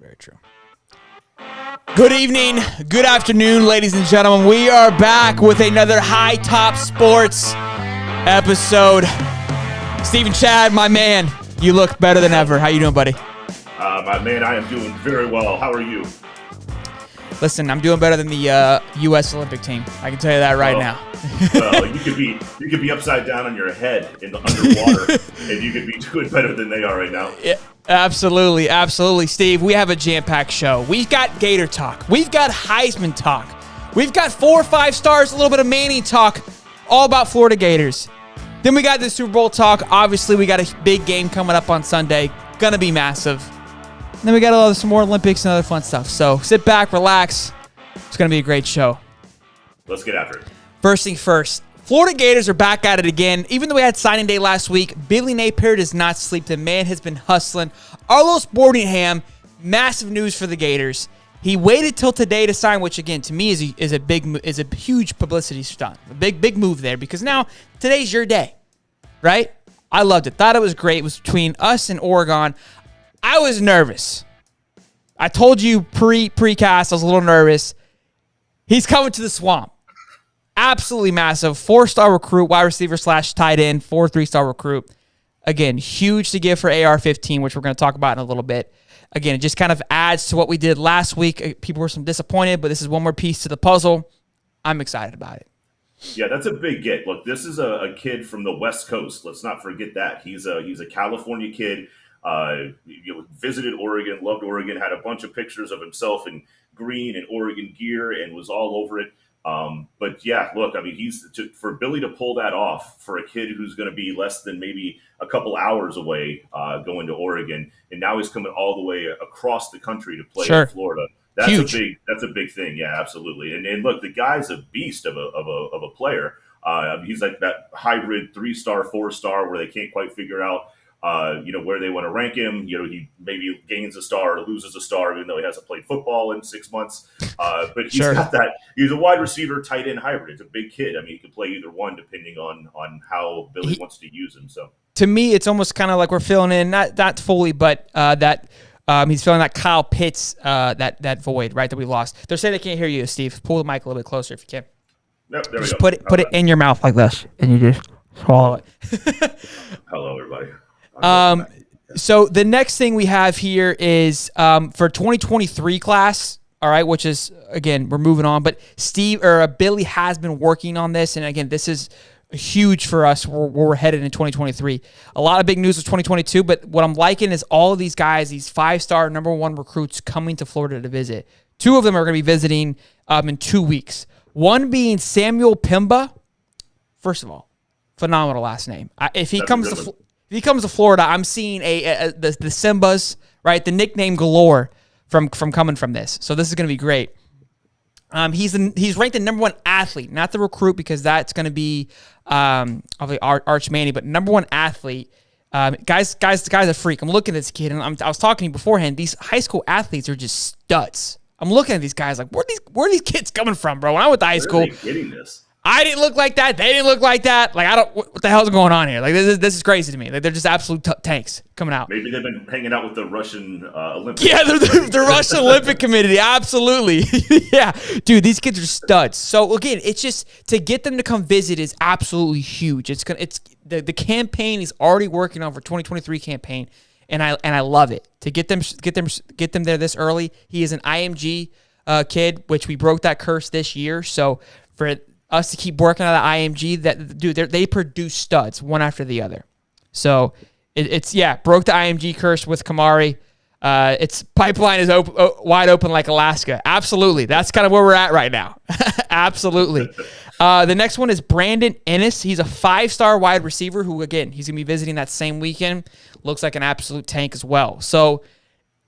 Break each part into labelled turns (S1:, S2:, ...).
S1: Very true. Good evening, good afternoon, ladies and gentlemen. We are back with another High Top Sports episode. Stephen Chad, my man, you look better than ever. How you doing, buddy?
S2: My man, I am doing very well. How are you?
S1: Listen, I'm doing better than the U.S. Olympic team. I can tell you that right now.
S2: Well, you could be upside down on your head in the underwater, and you could be doing better than they are right now.
S1: Yeah, absolutely, absolutely, Steve. We have a jam-packed show. We've got Gator talk. We've got Heisman talk. We've got 4 or 5 stars, a little bit of Manning talk, all about Florida Gators. Then we got the Super Bowl talk. Obviously, we got a big game coming up on Sunday. Gonna be massive. And then we got some more Olympics and other fun stuff. So sit back, relax. It's gonna be a great show.
S2: Let's get after it.
S1: First thing first, Florida Gators are back at it again. Even though we had signing day last week, Billy Napier does not sleep. The man has been hustling. Arlis Boardingham, massive news for the Gators. He waited till today to sign, which again to me is a huge publicity stunt, a big move there because now today's your day, right? I loved it. Thought it was great. It was between us and Oregon. I was nervous. I told you pre-cast I was a little nervous. He's coming to the Swamp. Absolutely massive. 4-star recruit, wide receiver / tight end, 4 3-star recruit. Again, huge to give for AR-15, which we're going to talk about in a little bit. Again, it just kind of adds to what we did last week. People were some disappointed, but this is one more piece to the puzzle. I'm excited about it.
S2: Yeah, that's a big get. Look, this is a kid from the West Coast. Let's not forget that. He's a California kid. Visited Oregon, loved Oregon, had a bunch of pictures of himself in green and Oregon gear and was all over it. But yeah, look, I mean, for Billy to pull that off for a kid who's going to be less than maybe a couple hours away going to Oregon, and now he's coming all the way across the country to play in Florida. That's
S1: huge.
S2: That's a big thing. Yeah, absolutely. And look, the guy's a beast of a player. He's like that hybrid 3-star, 4-star where they can't quite figure out where they want to rank him. He maybe gains a star or loses a star, even though he hasn't played football in 6 months. But he's got that. He's a wide receiver, tight end hybrid. It's a big kid. I mean, he can play either one depending on how Billy wants to use him. So
S1: to me, it's almost kind of like we're filling in, not fully, but that he's filling that Kyle Pitts that void, right, that we lost. They're saying they can't hear you, Steve. Pull the mic a little bit closer if you can.
S2: Yep, there
S1: just
S2: we go.
S1: Put it in your mouth like this, and you just swallow it.
S2: Hello, everybody.
S1: So the next thing we have here is for 2023 class, all right, which is, again, we're moving on, but Billy has been working on this, and again, this is huge for us where we're headed in 2023. A lot of big news with 2022, but what I'm liking is all of these guys, these 5-star number 1 recruits coming to Florida to visit. 2 of them are going to be visiting in 2 weeks. One being Samuel Pimba. First of all, phenomenal last name. If he comes to Florida, I'm seeing the Simbas, right? The nickname galore from coming from this. So this is going to be great. He's ranked the number 1 athlete, not the recruit, because that's going to be obviously Arch Manny, but number 1 athlete. Guys, a freak. I'm looking at this kid, and I was talking to you beforehand. These high school athletes are just studs. I'm looking at these guys like, where are these kids coming from, bro? When I went to high school,
S2: where are they getting this?
S1: I didn't look like that. They didn't look like that. Like, what the hell's going on here? Like, this is crazy to me. Like, they're just absolute tanks coming out.
S2: Maybe they've been hanging out with the Russian Olympic.
S1: Yeah, the Russian Olympic Committee. Absolutely. Yeah. Dude, these kids are studs. So, again, it's just to get them to come visit is absolutely huge. The campaign is already working on for 2023 campaign, and I love it. To get them there this early. He is an IMG kid, which we broke that curse this year. So, for us to keep working on the IMG, they produce studs one after the other. So broke the IMG curse with Kamari. Its pipeline is wide open like Alaska. Absolutely. That's kind of where we're at right now. Absolutely. The next one is Brandon Innis. He's a 5-star wide receiver who, again, he's going to be visiting that same weekend. Looks like an absolute tank as well. So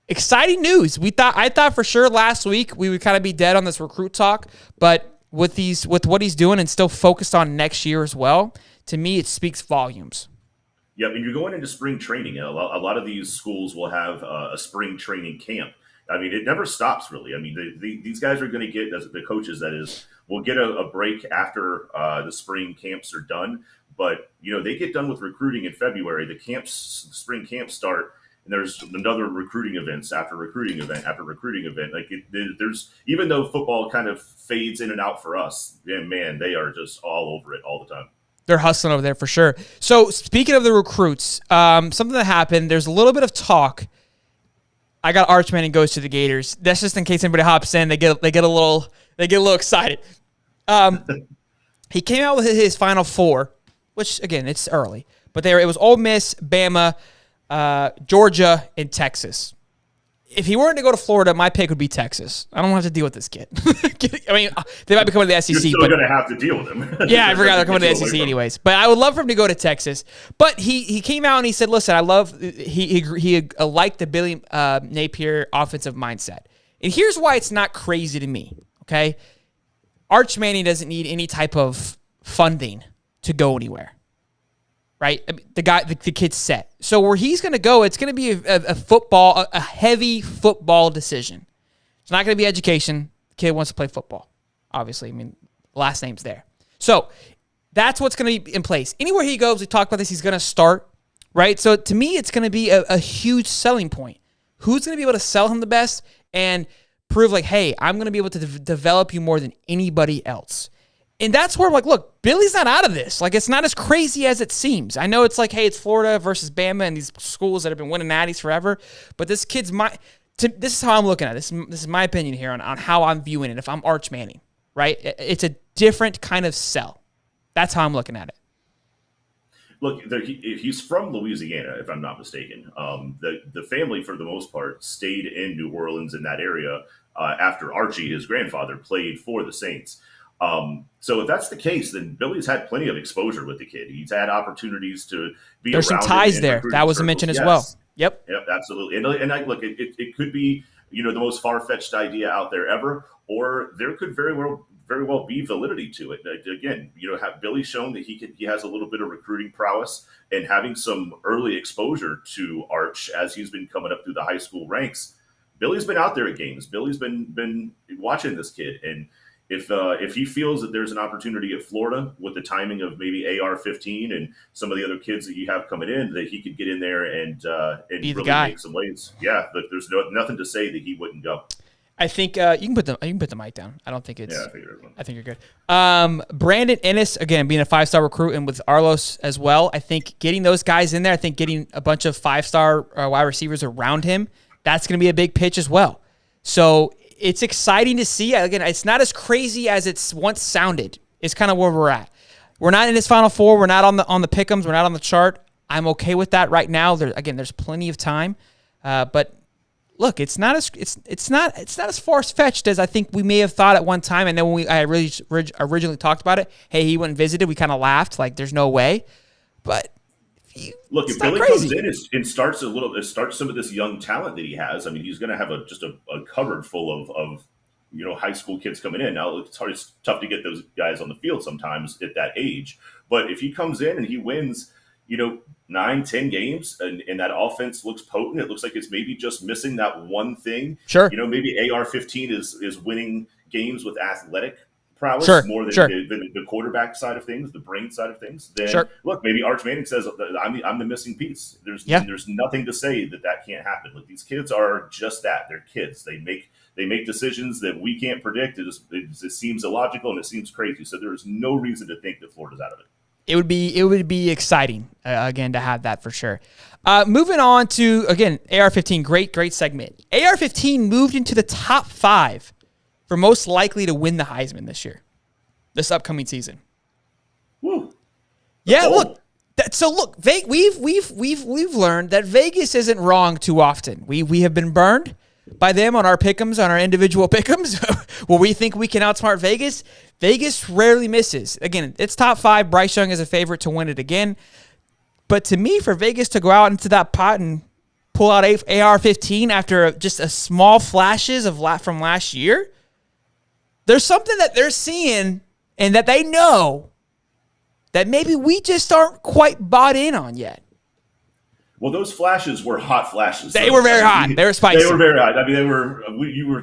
S1: exciting news. I thought for sure last week we would kind of be dead on this recruit talk, but with what he's doing and still focused on next year as well, to me, it speaks volumes.
S2: Yeah, and you're going into spring training. A lot of these schools will have a spring training camp. I mean, it never stops, really. I mean, these guys are going to get, the coaches, that is, will get a break after the spring camps are done. But, they get done with recruiting in February. The spring camps start and there's another recruiting events after recruiting event after recruiting event. Like there's even though football kind of fades in and out for us, man, they are just all over it all the time.
S1: They're hustling over there for sure. So speaking of the recruits, something that happened, there's a little bit of talk. I got Arch Manning goes to the Gators. That's just in case anybody hops in. They get a little excited. He came out with his Final Four, which again it's early, but it was Ole Miss, Bama, Georgia, and Texas. If he weren't to go to Florida, my pick would be Texas. I don't have to deal with this kid. I mean, they might be coming to the SEC.
S2: You're still going to have to deal with him.
S1: Yeah, I forgot they're coming to the SEC anyways. But I would love for him to go to Texas. But he came out and he said, listen, I love – he liked the Billy Napier offensive mindset. And here's why it's not crazy to me, okay? Arch Manning doesn't need any type of funding to go anywhere. Right, I mean, the kid's set. So where he's going to go, it's going to be a heavy football decision. It's not going to be education. The kid wants to play football, obviously. I mean, last name's there. So that's what's going to be in place. Anywhere he goes, we talk about this, he's going to start, right? So to me, it's going to be a huge selling point. Who's going to be able to sell him the best and prove like, hey, I'm going to be able to develop you more than anybody else. And that's where I'm like, look, Billy's not out of this. Like, it's not as crazy as it seems. I know it's like, hey, it's Florida versus Bama and these schools that have been winning natties forever. But this kid's this is how I'm looking at it. This is my opinion here on how I'm viewing it if I'm Arch Manning, right? It's a different kind of sell. That's how I'm looking at it.
S2: Look, he's from Louisiana, if I'm not mistaken. The family, for the most part, stayed in New Orleans in that area after Archie, his grandfather, played for the Saints. So if that's the case, then Billy's had plenty of exposure with the kid. He's had opportunities to be
S1: There's
S2: around
S1: some ties there. That was a mention as well. Yep,
S2: absolutely. And look, it could be, the most far-fetched idea out there ever, or there could very well be validity to it. Again, have Billy shown that he has a little bit of recruiting prowess, and having some early exposure to Arch as he's been coming up through the high school ranks. Billy's been out there at games. Billy's been watching this kid, and if he feels that there's an opportunity at Florida with the timing of maybe AR-15 and some of the other kids that you have coming in, that he could get in there and really make some waves. Yeah, but there's nothing to say that he wouldn't go.
S1: I think you can put the mic down. I don't think it's.
S2: Yeah,
S1: I think you're good. Brandon Innis, again, being a 5-star recruit, and with Arlis as well. I think getting those guys in there. I think getting a bunch of 5-star wide receivers around him. That's going to be a big pitch as well. So it's exciting to see. Again, it's not as crazy as it's once sounded. It's kind of where we're at. We're not in his Final Four. We're not on the pick'ems. We're not on the chart. I'm okay with that right now. There's plenty of time, but look, it's not as far-fetched as I think we may have thought at one time. And then when I originally talked about it, hey, he went and visited. We kind of laughed, like there's no way. But
S2: look, if Billy comes in and starts some of this young talent that he has, I mean, he's going to have a cupboard full of high school kids coming in. Now it's tough to get those guys on the field sometimes at that age. But if he comes in and he wins, 9-10 games and that offense looks potent, it looks like it's maybe just missing that one thing.
S1: Sure.
S2: Maybe AR-15 is winning games with athletic prowess more than the quarterback side of things, the brain side of things. Then look, maybe Arch Manning says I'm the missing piece. There's nothing to say that can't happen. Like, these kids are just that. They're kids. They make decisions that we can't predict. It seems illogical and it seems crazy. So there is no reason to think that Florida's out of it.
S1: It would be exciting again to have that for sure. Moving on to, again, AR-15, great segment. AR-15 moved into the top 5 for most likely to win the Heisman this upcoming season.
S2: Woo.
S1: Yeah, look. We've learned that Vegas isn't wrong too often. We have been burned by them on our pick'ems, on our individual pick'ems, where we think we can outsmart Vegas. Vegas rarely misses. Again, it's top 5. Bryce Young is a favorite to win it again. But to me, for Vegas to go out into that pot and pull out AR-15 after just a small flashes from last year, there's something that they're seeing and that they know that maybe we just aren't quite bought in on yet.
S2: Well, those flashes were hot flashes.
S1: They were very hot. They were spicy.
S2: They were very hot. I mean, they were.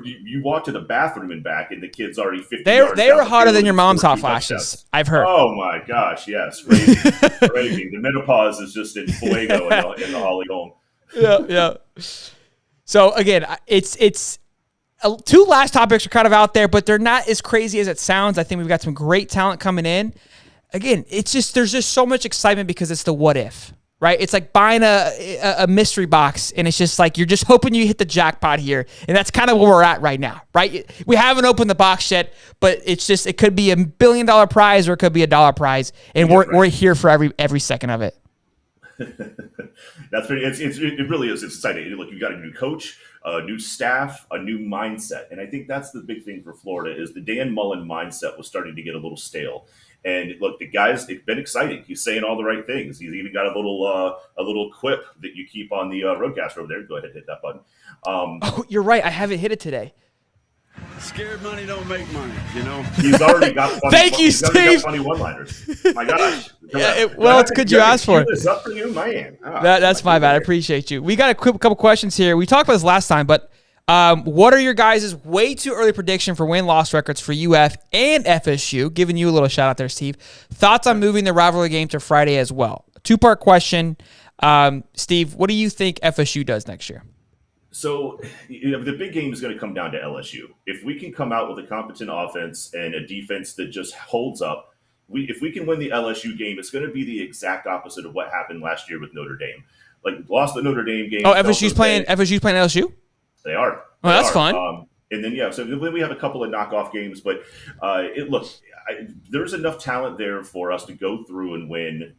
S2: You walked to the bathroom and back, and the kid's already 50 yards.
S1: They were hotter than your mom's hot flashes. I've heard.
S2: Oh my gosh, yes, raging. The menopause is just in fuego in the Holly home.
S1: Yeah. So again, it's two last topics are kind of out there, but they're not as crazy as it sounds. I think we've got some great talent coming in. Again, it's just there's just so much excitement because it's the what if, right? It's like buying a mystery box, and it's just like you're just hoping you hit the jackpot here, and that's kind of where we're at right now, right? We haven't opened the box yet, but it's just it could be $1 billion prize or it could be a dollar prize, and we're here for every second of it.
S2: That's pretty. It really is. It's exciting. Look, you got a new coach, a new staff, a new mindset, and I think that's the big thing for Florida is the Dan Mullen mindset was starting to get a little stale. And look, the guys, it's been exciting. He's saying all the right things. He's even got a little quip that you keep on the roadcaster over there. Go ahead and hit that button.
S1: Oh, you're right. I haven't hit it today.
S3: Scared money don't make money, you know.
S2: He's already got funny.
S1: Thank you,
S2: he's already
S1: Steve.
S2: got funny one-liners. My gosh.
S1: It's good you asked for it.
S2: This up for you, man.
S1: That's my bad. I appreciate you. We got a couple questions here. We talked about this last time, but what are your guys' way too early prediction for win-loss records for UF and FSU? Giving you a little shout out there, Steve. Thoughts on moving the rivalry game to Friday as well? Two-part question. Steve, what do you think FSU does next year?
S2: So the big game is going to come down to LSU. If we can come out with a competent offense and a defense that just holds up, if we can win the LSU game, it's going to be the exact opposite of what happened last year with Notre Dame. Like lost the Notre Dame game.
S1: Oh, FSU's playing LSU?
S2: They are.
S1: Oh, that's fun.
S2: And then so then we have a couple of knockoff games, but there's enough talent there for us to go through and win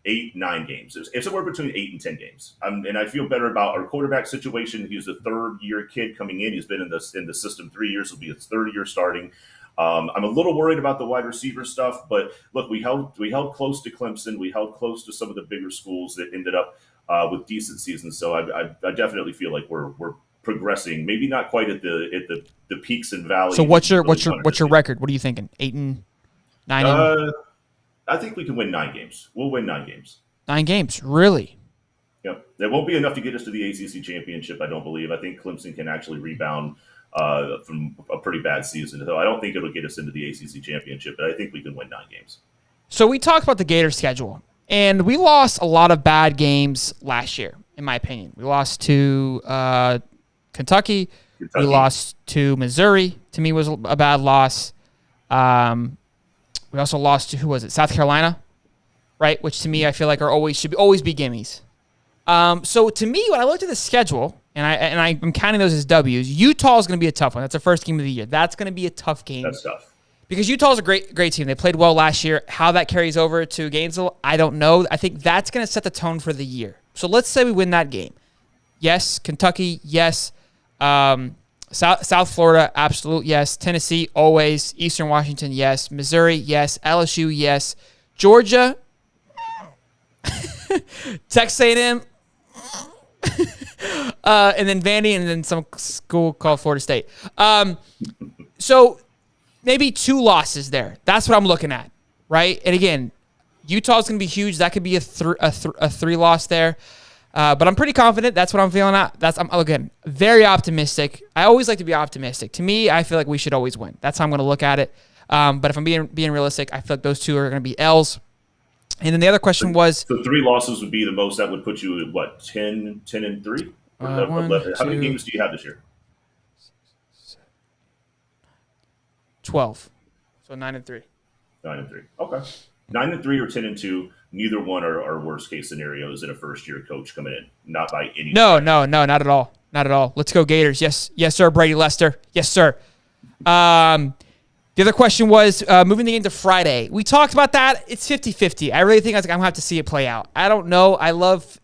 S2: 8-9 games. It's somewhere between 8 and 10 games. And I feel better about our quarterback situation. He's a third-year kid coming in. He's been in the system 3 years. It'll be his third year starting. I'm a little worried about the wide receiver stuff, but look, we held close to Clemson. We held close to some of the bigger schools that ended up with decent seasons. So I definitely feel like we're progressing. Maybe not quite at the peaks and valleys.
S1: So what's your record? What are you thinking? 8-9?
S2: I think we can win 9 games. We'll win 9 games.
S1: 9 games, really?
S2: Yep. That won't be enough to get us to the ACC championship, I don't believe. I think Clemson can actually rebound from a pretty bad season. So I don't think it'll get us into the ACC championship, but I think we can win 9 games.
S1: So we talked about the Gators schedule, and we lost a lot of bad games last year, in my opinion. We lost to Kentucky. We lost to Missouri. To me, was a bad loss. We also lost to, who was it? South Carolina, right? Which to me, I feel like should always be gimmies. So to me, when I looked at the schedule, and I'm counting those as W's, Utah is going to be a tough one. That's the first game of the year. That's going to be a tough game.
S2: That's tough.
S1: Because Utah is a great team. They played well last year. How that carries over to Gainesville, I don't know. I think that's going to set the tone for the year. So let's say we win that game. Yes. Kentucky, yes. South Florida, absolute yes. Tennessee, always. Eastern Washington, yes. Missouri, yes. LSU, yes. Georgia, Texas A&M, and then Vandy, and then some school called Florida State. So maybe 2 losses there. That's what I'm looking at, right? And again, Utah's going to be huge. That could be a 3 loss there. But I'm pretty confident. That's what I'm feeling at. I'm again very optimistic. I always like to be optimistic. To me, I feel like we should always win. That's how I'm going to look at it. But if I'm being realistic, I feel like those 2 are going to be L's. And then the other question was,
S2: so 3 losses would be the most. That would put you at what, 10-3? How many games do you have this year?
S1: 12. So 9-3.
S2: 9-3. Okay. 9-3 or 10-2. Neither one are worst case scenarios in a first year coach coming in. Not by any.
S1: No, not at all. Not at all. Let's go Gators. Yes, sir. Brady Lester. Yes, sir. The other question was moving the game to Friday. We talked about that. It's 50-50. I really think I'm going to have to see it play out. I don't know. I love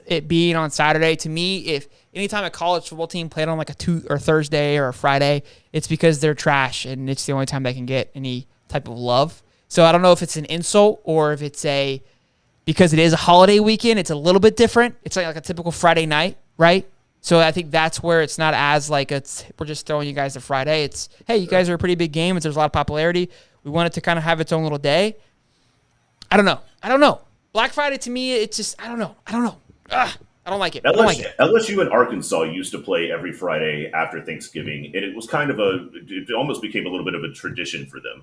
S1: it being on Saturday. To me, if anytime a college football team played on like a Thursday or a Friday, it's because they're trash, and it's the only time they can get any type of love. So I don't know if it's an insult or if it's because it is a holiday weekend, it's a little bit different. It's like a typical Friday night, right? So I think that's where it's not as like we're just throwing you guys to Friday. It's, hey, you guys are a pretty big game. There's a lot of popularity. We want it to kind of have its own little day. I don't know. Black Friday to me, it's just, I don't know. I don't like it. I don't like it.
S2: LSU and Arkansas used to play every Friday after Thanksgiving, and it was kind of it almost became a little bit of a tradition for them.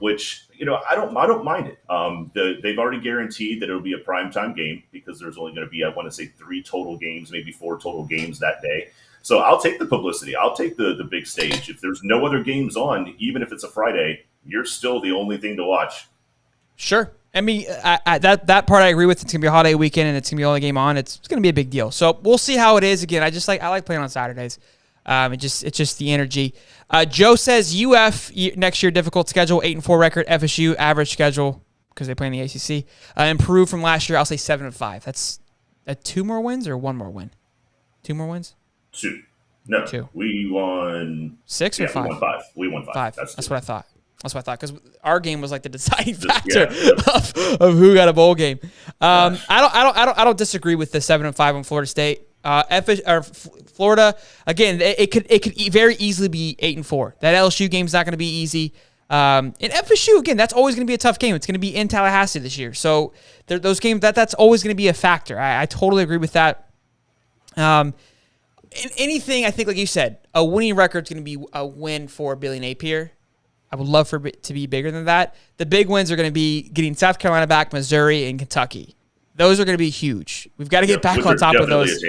S2: Which I don't mind it. They've already guaranteed that it'll be a primetime game because there's only going to be, I want to say, 3 total games, maybe 4 total games that day. So I'll take the publicity. I'll take the big stage. If there's no other games on, even if it's a Friday, you're still the only thing to watch.
S1: Sure. I mean, that part I agree with. It's gonna be a holiday weekend, and it's gonna be the only game on. It's gonna be a big deal. So we'll see how it is. Again, I like playing on Saturdays. It's just the energy. Joe says UF next year difficult schedule, 8-4 record. FSU average schedule because they play in the ACC. Improved from last year. I'll say 7-5. That's 2 more wins or 1 more win. 2 more wins.
S2: 2. No,
S1: 2.
S2: We won
S1: 6 or 5.
S2: We won 5. We won 5.
S1: That's what I thought. That's what I thought, because our game was like the deciding factor of who got a bowl game. I don't disagree with the 7-5 on Florida State. Florida, again, it could very easily be 8-4. That LSU game is not going to be easy. And FSU, again, that's always going to be a tough game. It's going to be in Tallahassee this year, so those games that's always going to be a factor. I totally agree with that. Anything, I think, like you said, a winning record is going to be a win for Billy Napier. I would love for it to be bigger than that. The big wins are going to be getting South Carolina back, Missouri, and Kentucky. Those are going to be huge. We've got to get back on top of those.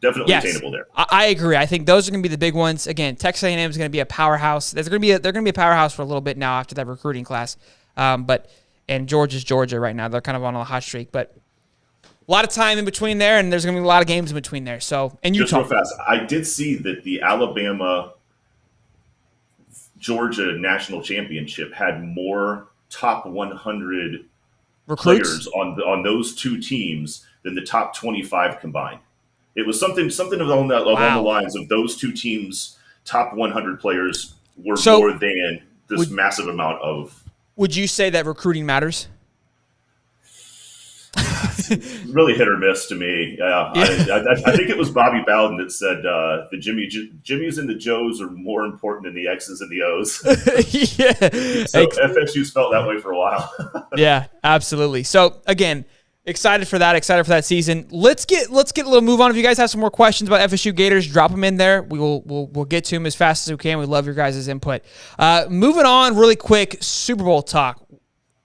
S2: Definitely attainable there.
S1: I agree. I think those are going to be the big ones. Again, Texas A&M is going to be a powerhouse. They're going to be a powerhouse for a little bit now after that recruiting class. And Georgia's Georgia right now. They're kind of on a hot streak, but a lot of time in between there, and there's going to be a lot of games in between there. So, and Utah.
S2: Just real fast, I did see that the Alabama Georgia national championship had more top 100
S1: recruits
S2: players on those 2 teams than the top 25 combined. It was something along the lines of those 2 teams' top 100 players were more than this massive amount of. Would
S1: you say that recruiting matters?
S2: Really hit or miss to me. Yeah. I think it was Bobby Bowden that said the Jimmys and the Joes are more important than the X's and the O's.
S1: Yeah.
S2: So FSU's felt that way for a while.
S1: Yeah, absolutely. So again, excited for that season. Let's get a little move on. If you guys have some more questions about FSU Gators, drop them in there. We'll get to them as fast as we can. We love your guys' input. Moving on really quick, Super Bowl talk.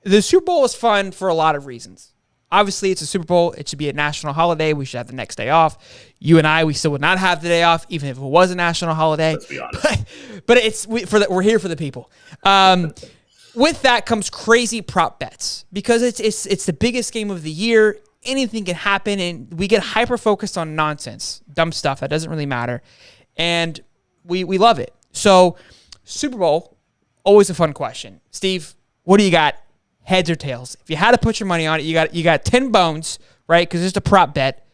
S1: The Super Bowl is fun for a lot of reasons. Obviously, it's a Super Bowl. It should be a national holiday. We should have the next day off. You and I, we still would not have the day off, even if it was a national holiday.
S2: Let's be honest.
S1: But we're here for the people. With that comes crazy prop bets because it's the biggest game of the year. Anything can happen, and we get hyper focused on nonsense, dumb stuff that doesn't really matter, and we love it. So, Super Bowl, always a fun question. Steve, what do you got? Heads or tails? If you had to put your money on it, you got 10 bones, right? Because it's a prop bet.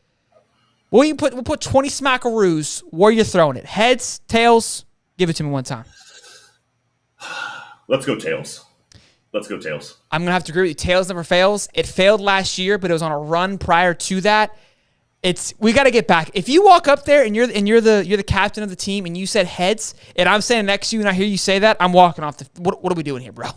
S1: We'll put 20 smackaroos. Where you throwing it? Heads, tails? Give it to me one time.
S2: Let's go tails.
S1: I'm gonna have to agree with you. Tails never fails. It failed last year, but it was on a run prior to that. We got to get back. If you walk up there and you're the captain of the team and you said heads, and I'm standing next to you and I hear you say that, I'm walking off the. What are we doing here, bro?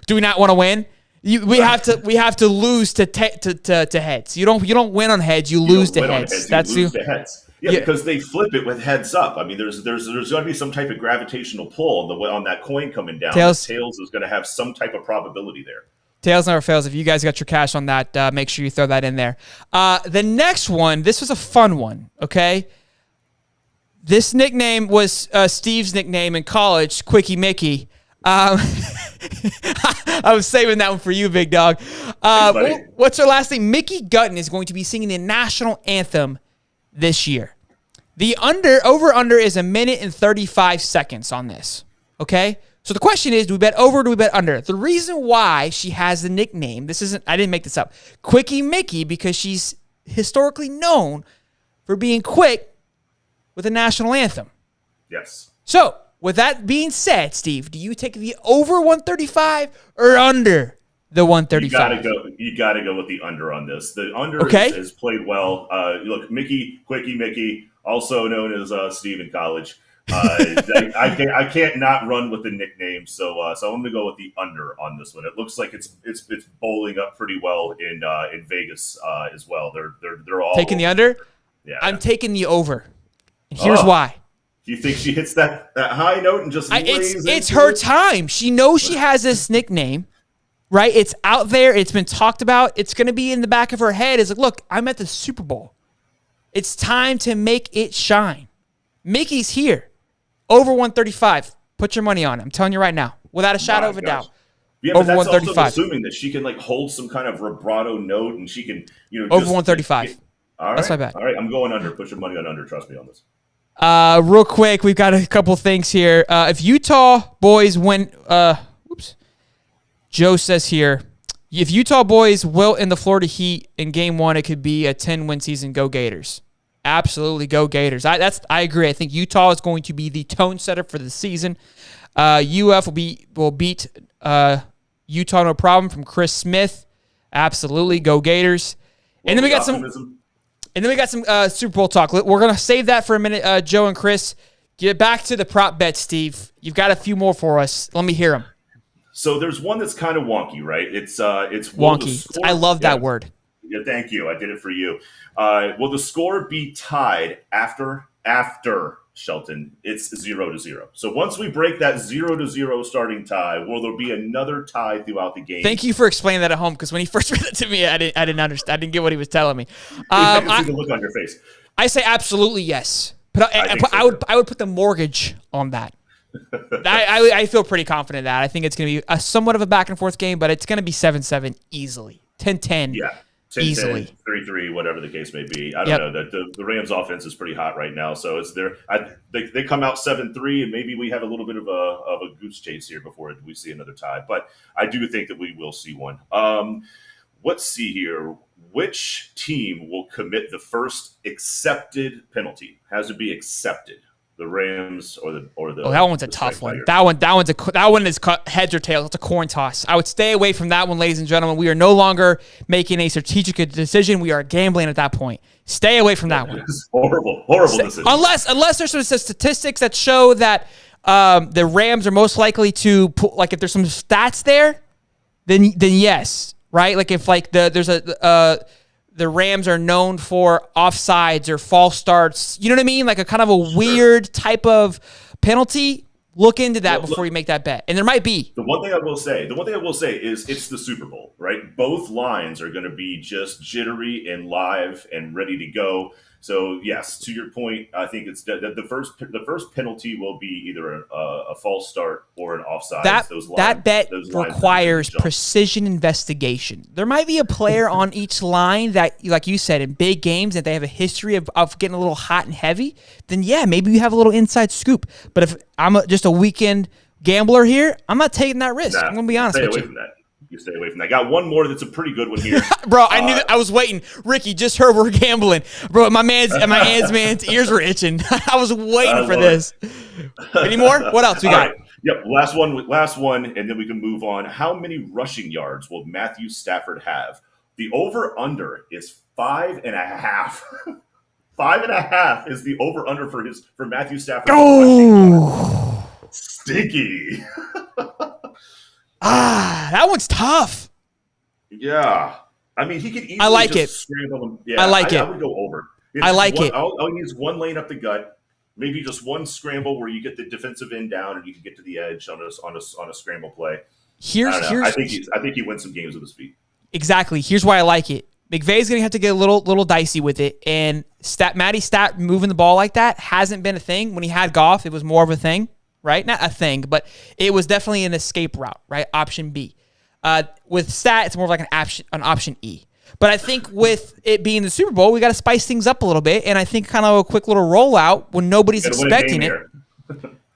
S1: Do we not want to win? We have to lose to heads. You don't win on heads. You lose to heads.
S2: To heads. Yeah, because they flip it with heads up. I mean, there's going to be some type of gravitational pull on that coin coming down. Tails is going to have some type of probability there.
S1: Tails never fails. If you guys got your cash on that, make sure you throw that in there. The next one, this was a fun one, okay? This nickname was Steve's nickname in college, Quickie Mickey. I was saving that one for you, big dog. What's her last name? Mickey Gutton is going to be singing the national anthem this year. The over-under is 1 minute and 35 seconds on this, okay? So the question is, do we bet over or do we bet under? The reason why she has the nickname, I didn't make this up, Quickie Mickey, because she's historically known for being quick with the national anthem.
S2: Yes.
S1: So, with that being said, Steve, do you take the over 135 or under the 135?
S2: You got to go with the under on this. The under has played well. Look, Quickie Mickey, also known as Steve in college. I can't not run with the nickname, so I'm going to go with the under on this one. It looks like it's bowling up pretty well in Vegas as well. They're all
S1: Taking the under.
S2: Yeah,
S1: I'm taking the over. And here's why.
S2: Do you think she hits that high note and just
S1: it's her time. She knows she has this nickname, right? It's out there. It's been talked about. It's going to be in the back of her head. It's like, look, I'm at the Super Bowl. It's time to make it shine. Mickey's here. Over 135. Put your money on it. I'm telling you right now, without a shadow of a doubt.
S2: Yeah,
S1: over
S2: but that's
S1: 135.
S2: Also assuming that she can like hold some kind of vibrato note and she can,
S1: over 135.
S2: All right,
S1: that's my bet.
S2: All right, I'm going under. Put your money on under. Trust me on this.
S1: Real quick, we've got a couple things here. If Utah boys win, Joe says here, if Utah boys wilt in the Florida Heat in Game 1, it could be a 10-win season. Go Gators. Absolutely, go Gators. I agree. I think Utah is going to be the tone setter for the season. UF will beat Utah no problem from Chris Smith. Absolutely, go Gators. And then we got some Super Bowl talk. We're gonna save that for a minute. Joe and Chris, get back to the prop bet. Steve, you've got a few more for us. Let me hear them.
S2: So there's one that's kind of wonky, right? It's
S1: wonky. I love that word.
S2: Yeah, thank you. I did it for you. Will the score be tied after Shelton? It's 0-0. So once we break that 0-0 starting tie, will there be another tie throughout the game?
S1: Thank you for explaining that at home, because when he first read it to me, I didn't understand. I didn't get what he was telling me.
S2: I can see the look on your face.
S1: I say absolutely yes, but I would put the mortgage on that. I feel pretty confident in that. I think it's going to be a somewhat of a back and forth game, but it's going to be 7-7 easily, 10-10.
S2: Yeah. 10,
S1: easily
S2: 3-3, whatever the case may be. I don't know. That the Rams offense is pretty hot right now, so it's there. They come out 7-3, and maybe we have a little bit of a goose chase here before we see another tie. But I do think that we will see one. Let's see here. Which team will commit the first accepted penalty? Has to be accepted. The Rams or the.
S1: Oh, that one's a tough one. That one is heads or tails. It's a coin toss. I would stay away from that one, ladies and gentlemen. We are no longer making a strategic decision. We are gambling at that point. Stay away from that one.
S2: It's horrible decision.
S1: Unless there's some statistics that show that the Rams are most likely to put, like, if there's some stats there, then yes, right? Like if the Rams are known for offsides or false starts. You know what I mean? Like a kind of a weird type of penalty. Look into that before you make that bet. And there might be.
S2: The one thing I will say is it's the Super Bowl, right? Both lines are going to be just jittery and live and ready to go. So yes, to your point, I think it's the first penalty will be either a false start or an offside.
S1: That bet requires precision investigation. There might be a player on each line that, like you said, in big games that they have a history of getting a little hot and heavy. Then yeah, maybe you have a little inside scoop. But if I'm just a weekend gambler here, I'm not taking that risk. I'm gonna be honest with you.
S2: You stay away from that. I got one more that's a pretty good one here.
S1: Bro, I knew that. I was waiting. Ricky, just heard we're gambling. Bro, my man's ears were itching. I was waiting for this. Any more? What else we got?
S2: Right. Yep, last one, and then we can move on. How many rushing yards will Matthew Stafford have? The over-under is 5.5. 5.5 is the over-under for Matthew Stafford.
S1: Oh!
S2: Stinky.
S1: That one's tough.
S2: Yeah. I mean, he could easily
S1: I like it.
S2: Scramble him. Yeah,
S1: I like it.
S2: I would go over.
S1: I like it.
S2: I'll use one lane up the gut, maybe just one scramble where you get the defensive end down and you can get to the edge on a scramble play. I think he wins some games with his feet.
S1: Exactly. Here's why I like it. McVay's going to have to get a little dicey with it. And Matty Stat moving the ball like that hasn't been a thing. When he had Goff, it was more of a thing. Right? Not a thing, but it was definitely an escape route, right? Option B. With Stat, it's more of like an option E. But I think with it being the Super Bowl, we got to spice things up a little bit, and I think kind of a quick little rollout when nobody's expecting it.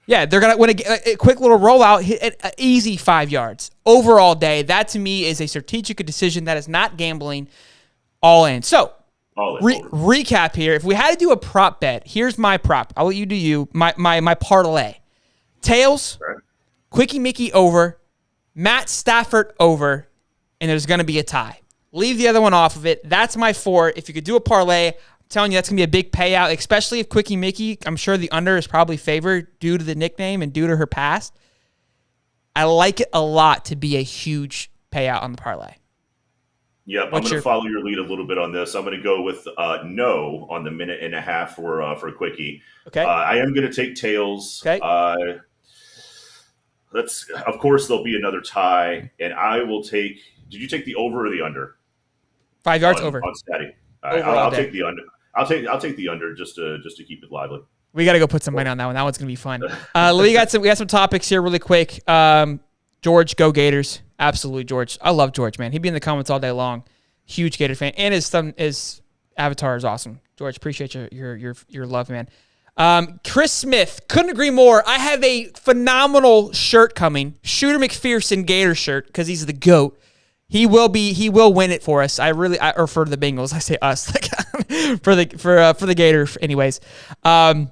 S1: Yeah, they're going to win a quick little rollout, hit an easy 5 yards. Overall day, that to me is a strategic decision that is not gambling all in. So, recap here. If we had to do a prop bet, here's my prop. I'll let you do my parlay. Tails, Quickie Mickey over, Matt Stafford over, and there's going to be a tie. Leave the other one off of it. That's my 4. If you could do a parlay, telling you that's going to be a big payout, especially if Quickie Mickey, I'm sure the under is probably favored due to the nickname and due to her past. I like it a lot to be a huge payout on the parlay.
S2: Yep, I'm going to follow your lead a little bit on this. I'm going to go with no on the 1.5 for Quickie.
S1: Okay.
S2: I am going to take tails.
S1: Okay.
S2: Of course, there'll be another tie, and I will take. Did you take the over or the under?
S1: 5 yards over.
S2: On Statty. I'll take the under. I'll take the under just to keep it lively.
S1: We got to go put some money on that one. That one's going to be fun. We got some topics here really quick. George, go Gators. Absolutely, George. I love George, man. He'd be in the comments all day long. Huge Gator fan. And his avatar is awesome. George, appreciate your love, man. Chris Smith, couldn't agree more. I have a phenomenal shirt coming. Shooter McPherson Gator shirt, because he's the GOAT. He will win it for us. Or for the Bengals. I say us. for the Gators, anyways. I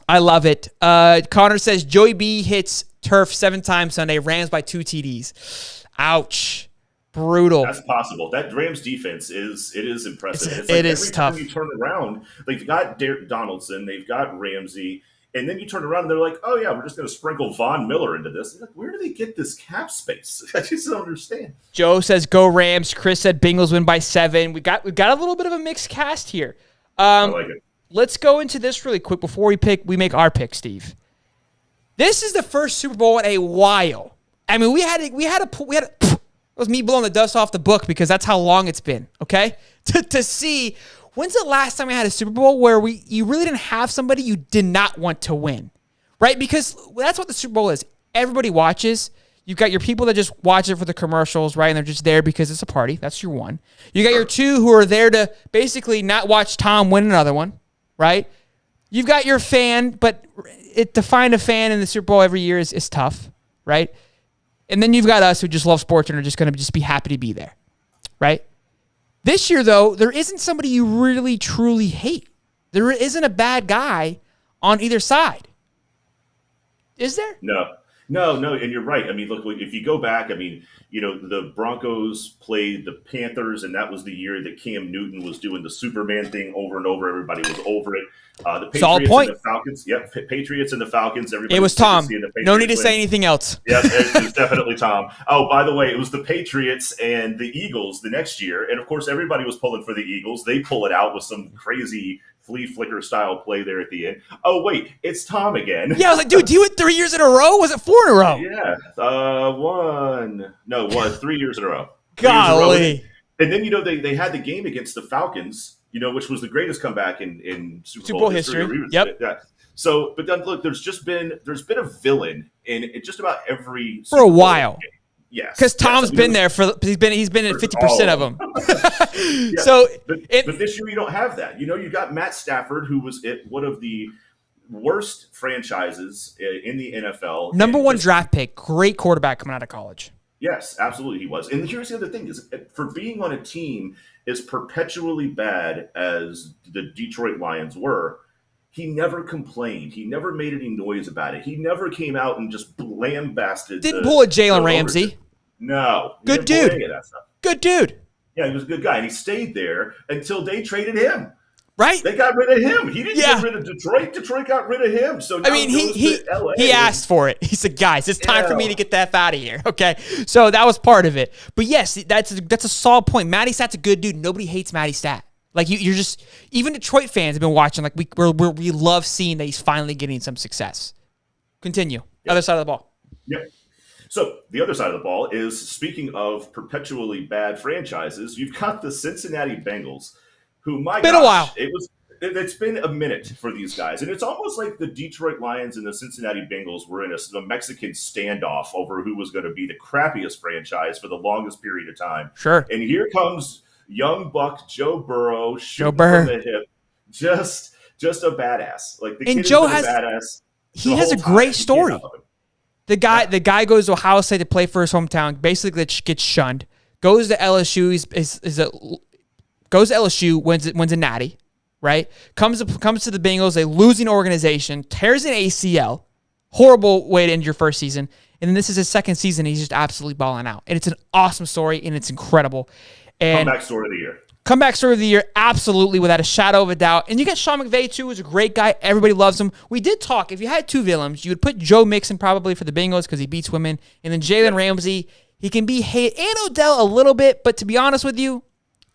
S1: love it. Connor says Joey B hits turf 7 times Sunday. Rams by 2 TDs. Ouch. Brutal.
S2: That's possible. That Rams defense is impressive. It's
S1: it is
S2: every
S1: tough.
S2: time you turn around, they've got Donaldson, they've got Ramsey, and then you turn around and they're like, oh yeah, we're just going to sprinkle Von Miller into this. Like, where do they get this cap space? I just don't understand.
S1: Joe says go Rams. Chris said Bengals win by 7. We've got a little bit of a mixed cast here.
S2: I like it.
S1: Let's go into this really quick before we make our pick, Steve. This is the first Super Bowl in a while. I mean, it was me blowing the dust off the book because that's how long it's been, okay? To see, when's the last time we had a Super Bowl where you really didn't have somebody you did not want to win, right? Because that's what the Super Bowl is. Everybody watches. You've got your people that just watch it for the commercials, right? And they're just there because it's a party. That's your one. You got your 2 who are there to basically not watch Tom win another one, right? You've got your fan, but to find a fan in the Super Bowl every year is tough, right? And then you've got us who just love sports and are just going to be happy to be there, right? This year, though, there isn't somebody you really, truly hate. There isn't a bad guy on either side. Is there?
S2: No, and you're right. I mean, look, if you go back, I mean, the Broncos played the Panthers, and that was the year that Cam Newton was doing the Superman thing over and over. Everybody was over it. The Patriots and the Falcons. Yep, Patriots and the Falcons. Everybody.
S1: It was Tom. No need to
S2: win.
S1: Say anything else.
S2: Yeah, it was definitely Tom. Oh, by the way, it was the Patriots and the Eagles the next year, and of course, everybody was pulling for the Eagles. They pull it out with some crazy flea flicker style play there at the end. Oh wait, it's Tom again.
S1: Yeah, I was like, dude, do you win 3 years in a row? Was it 4 in a row?
S2: Yeah, 3 years in a row.
S1: Golly.
S2: And then they had the game against the Falcons, which was the greatest comeback in Super Bowl history.
S1: Yep.
S2: Yeah. So, but then look, there's been a villain in just about every
S1: for a while.
S2: Game. Yes,
S1: because Tom's been there he's been in 50% of them.
S2: Yeah.
S1: So,
S2: but this year you don't have that. You got Matt Stafford, who was one of the worst franchises in the NFL.
S1: Number 1 draft pick, great quarterback coming out of college.
S2: Yes, absolutely he was. And here's the other thing is, for being on a team as perpetually bad as the Detroit Lions were, he never complained. He never made any noise about it. He never came out and just lambasted.
S1: Didn't pull a Jalen Ramsey.
S2: No.
S1: Good dude. Good dude.
S2: Yeah, he was a good guy. And he stayed there until they traded him.
S1: Right?
S2: They got rid of him. He didn't get rid of Detroit. Detroit got rid of him. So now
S1: he asked for it. He said, guys, it's time for me to get that out of here. Okay. So that was part of it. But yes, that's a solid point. Matty Stat's a good dude. Nobody hates Matty Stat. Like you're just, even Detroit fans have been watching. Like we love seeing that he's finally getting some success. Continue. Yep. Other side of the ball.
S2: Yep. So the other side of the ball is, speaking of perpetually bad franchises, you've got the Cincinnati Bengals, who, my
S1: been a while.
S2: It's been a minute for these guys. And it's almost like the Detroit Lions and the Cincinnati Bengals were in a Mexican standoff over who was going to be the crappiest franchise for the longest period of time.
S1: Sure.
S2: And here comes young buck Joe Burrow shooting from the hip. Just a badass. Like the kid
S1: Joe
S2: has a badass.
S1: He has a great story. The guy goes to Ohio State to play for his hometown, basically gets shunned, goes to LSU, goes to LSU, wins a natty, right? Comes to the Bengals, a losing organization, tears an ACL, horrible way to end your first season, and then this is his second season, he's just absolutely balling out. And it's an awesome story, and it's incredible. And
S2: comeback story of the year.
S1: Comeback story of the year, absolutely, without a shadow of a doubt. And you get Sean McVay, too, who's a great guy. Everybody loves him. We did talk. If you had two villains, you would put Joe Mixon probably for the Bengals because he beats women. And then Jalen Ramsey, he can be hated. And Odell a little bit. But to be honest with you,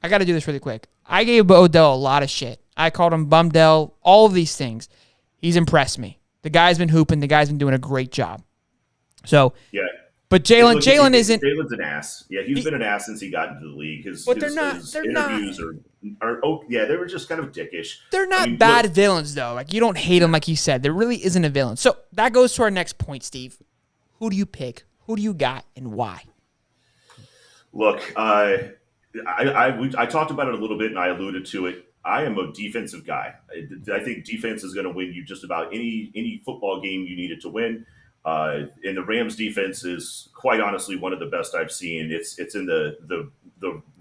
S1: I got to do this really quick. I gave Odell a lot of shit. I called him Bumdell, all of these things. He's impressed me. The guy's been hooping. The guy's been doing a great job. So,
S2: yeah.
S1: But Jalen isn't.
S2: Jalen's an ass. Yeah, he's been an ass since he got into the league. His interviews they were just kind of dickish.
S1: They're not bad villains, though. Like, you don't hate them, like you said. There really isn't a villain. So that goes to our next point, Steve. Who do you pick? Who do you got, and why?
S2: Look, I talked about it a little bit, and I alluded to it. I am a defensive guy. I think defense is going to win you just about any football game you need it to win. And the Rams defense is quite honestly one of the best I've seen. It's in the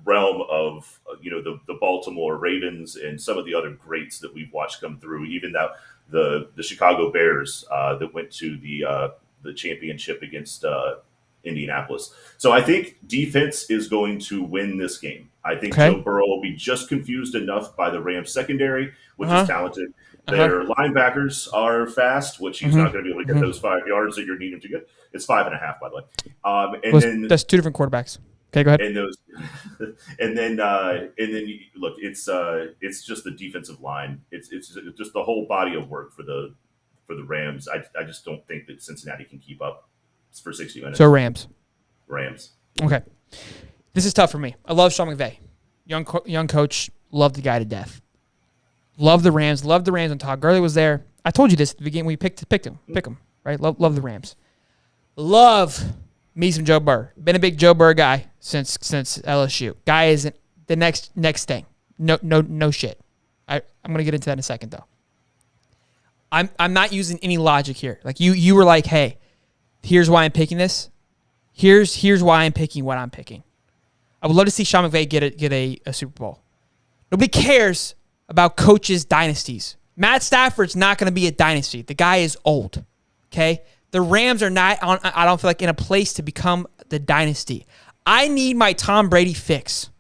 S2: realm of the Baltimore Ravens and some of the other greats that we've watched come through. Even the Chicago Bears that went to the championship against Indianapolis. So I think defense is going to win this game. I think Joe Burrow will be just confused enough by the Rams secondary, which is talented. Their linebackers are fast, which he's not going to be able to get those 5 yards that you're needing to get. It's 5.5, by the way.
S1: Then that's two different quarterbacks. Okay, go ahead.
S2: And then look, it's just the defensive line. It's just the whole body of work for the Rams. I just don't think that Cincinnati can keep up for 60 minutes.
S1: So Rams.
S2: Okay.
S1: This is tough for me. I love Sean McVay. Young coach. Love the guy to death. Love the Rams. Love the Rams when Todd Gurley was there. I told you this at the beginning when we picked him. Pick him, right? Love the Rams. Love me some Joe Burrow. Been a big Joe Burrow guy since LSU. Guy isn't the next thing. No shit. I'm gonna get into that in a second though. I'm not using any logic here. Like you were like, hey, here's why I'm picking this. Here's why I'm picking what I'm picking. I would love to see Sean McVay get a Super Bowl. Nobody cares about coaches' dynasties. Matt Stafford's not going to be a dynasty. The guy is old. Okay? The Rams are not, I don't feel like, in a place to become the dynasty. I need my Tom Brady fix.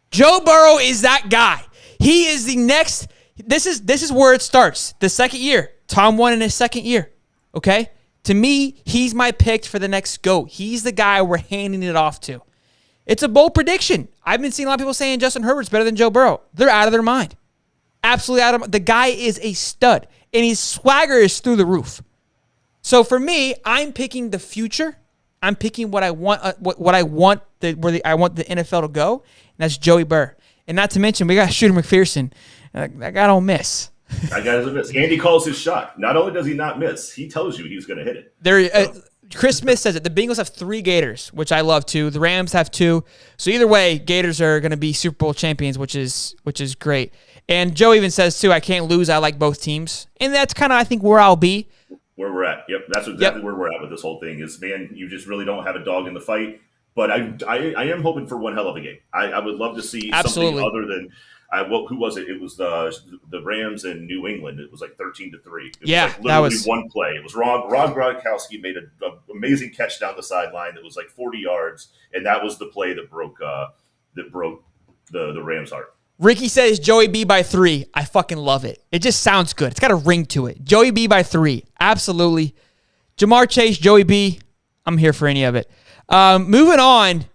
S1: Joe Burrow is that guy. He is the next. This is where it starts. The second year. Tom won in his second year. Okay? To me, he's my pick for the next GOAT. He's the guy we're handing it off to. It's a bold prediction. I've been seeing a lot of people saying Justin Herbert's better than Joe Burrow. They're out of their mind. Absolutely out of their mind. The guy is a stud, and his swagger is through the roof. So for me, I'm picking the future. I'm picking what I want. I want the NFL to go, and that's Joey Burrow. And not to mention, we got Shooter McPherson. That guy don't miss.
S2: That guy doesn't miss. Andy calls his shot. Not only does he not miss, he tells you he's going to hit it.
S1: Chris Smith says it. The Bengals have 3 Gators, which I love too. The Rams have 2. So either way, Gators are going to be Super Bowl champions, which is great. And Joe even says too, I can't lose. I like both teams, and that's kind of I think where I'll be.
S2: Where we're at. Yep, that's exactly where we're at with this whole thing. Is man, you just really don't have a dog in the fight. But I am hoping for one hell of a game. I would love to see something other than. Who was it? It was the Rams and New England. It was like 13-3. That was one play. It was Ron Gronkowski made an amazing catch down the sideline that was like 40 yards, and that was the play that broke the Rams' heart.
S1: Ricky says Joey B by 3. I fucking love it. It just sounds good. It's got a ring to it. Joey B by 3. Absolutely. Jamar Chase, Joey B. I'm here for any of it. Moving on.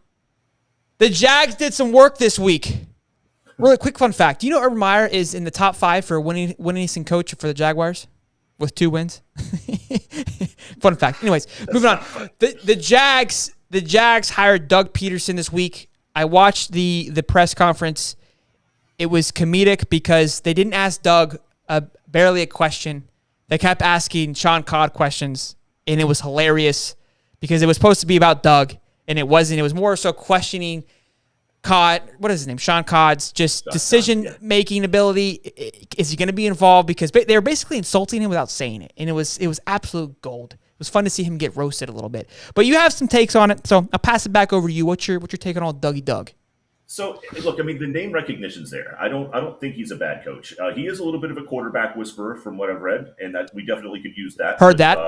S1: The Jags did some work this week. Really quick fun fact. Do you know Urban Meyer is in the top 5 for winningest coach for the Jaguars with 2 wins? Fun fact. Anyways, moving on. The Jags hired Doug Peterson this week. I watched the press conference. It was comedic because they didn't ask Doug barely a question. They kept asking Sean Codd questions, and it was hilarious because it was supposed to be about Doug, and it wasn't. It was more so questioning Codd, what is his name? Sean Codd's just decision-making ability. Is he going to be involved? Because they were basically insulting him without saying it, and it was absolute gold. It was fun to see him get roasted a little bit. But you have some takes on it, so I'll pass it back over to you. What's your take on all Dougie Doug?
S2: So, look, I mean, the name recognition's there. I don't think he's a bad coach. He is a little bit of a quarterback whisperer from what I've read, and that we definitely could use that.
S1: Heard that.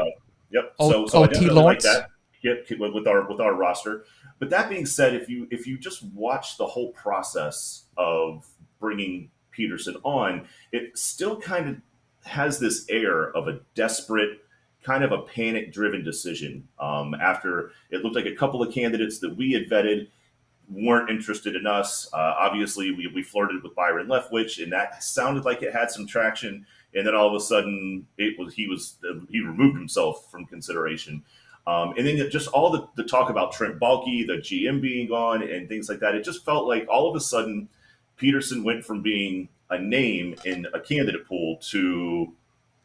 S2: Yep. So I definitely like that. with our roster. But that being said, if you just watch the whole process of bringing Peterson on, it still kind of has this air of a desperate, kind of a panic-driven decision. After it looked like a couple of candidates that we had vetted weren't interested in us. Obviously, we flirted with Byron Leftwich, and that sounded like it had some traction. And then all of a sudden, he removed himself from consideration. And then just all the talk about Trent Baalke, the GM being gone, and things like that. It just felt like all of a sudden Peterson went from being a name in a candidate pool to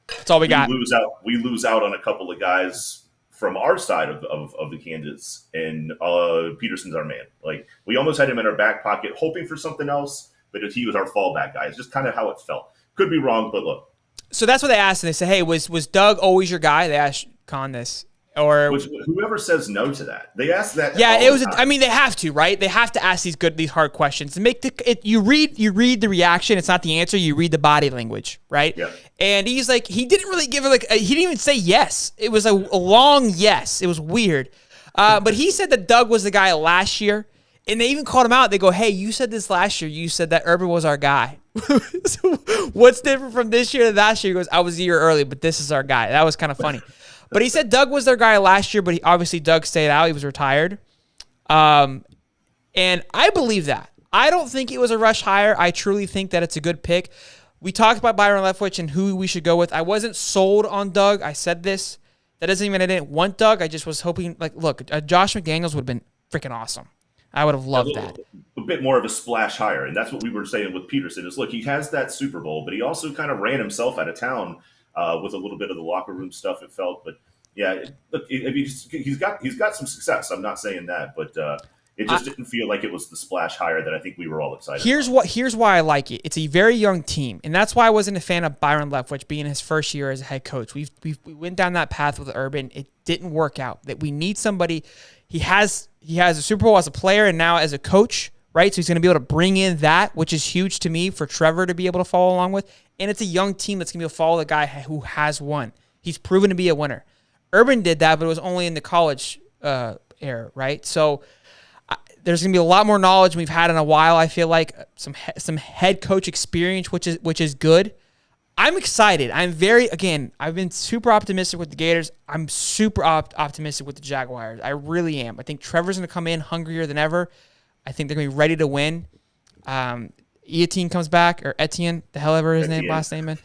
S1: that's all we got.
S2: We lose out on a couple of guys from our side of the candidates, and Peterson's our man. Like, we almost had him in our back pocket, hoping for something else, but he was our fallback guy. It's just kind of how it felt. Could be wrong, but look.
S1: So that's what they asked, and they said, "Hey, was Doug always your guy?" They asked Con this. Or
S2: whoever says no to that, they ask that.
S1: Yeah, it was. I mean, they have to, right? They have to ask these hard questions to make you read the reaction. It's not the answer. You read the body language, right?
S2: Yeah.
S1: And he didn't really give it he didn't even say yes. It was a long yes. It was weird. But he said that Doug was the guy last year, and they even called him out. They go, "Hey, you said this last year. You said that Urban was our guy. So what's different from this year to last year?" He goes, "I was a year early, but this is our guy." That was kind of funny. But he said Doug was their guy last year, but obviously Doug stayed out. He was retired. And I believe that. I don't think it was a rush hire. I truly think that it's a good pick. We talked about Byron Leftwich and who we should go with. I wasn't sold on Doug. I said this. That doesn't mean I didn't want Doug. I just was hoping, look, Josh McDaniels would have been freaking awesome. I would have loved that.
S2: A bit more of a splash hire. And that's what we were saying with Peterson is, look, he has that Super Bowl, but he also kind of ran himself out of town with a little bit of the locker room stuff, it felt. But yeah, look, he's got some success. I'm not saying that, but it just didn't feel like it was the splash hire that I think we were all excited about.
S1: Here's why I like it. It's a very young team, and that's why I wasn't a fan of Byron Leftwich being his first year as a head coach. We went down that path with Urban. It didn't work out. That we need somebody. He has a Super Bowl as a player and now as a coach, right? So he's going to be able to bring in that, which is huge to me for Trevor to be able to follow along with. And it's a young team that's going to be able to follow the guy who has won. He's proven to be a winner. Urban did that, but it was only in the college era, right? So there's going to be a lot more knowledge we've had in a while. I feel like some head coach experience, which is good. I'm excited. I've been super optimistic with the Gators. I'm super optimistic with the Jaguars. I really am. I think Trevor's going to come in hungrier than ever. I think they're going to be ready to win. Etienne comes back, or Etienne, the hell ever his last name is.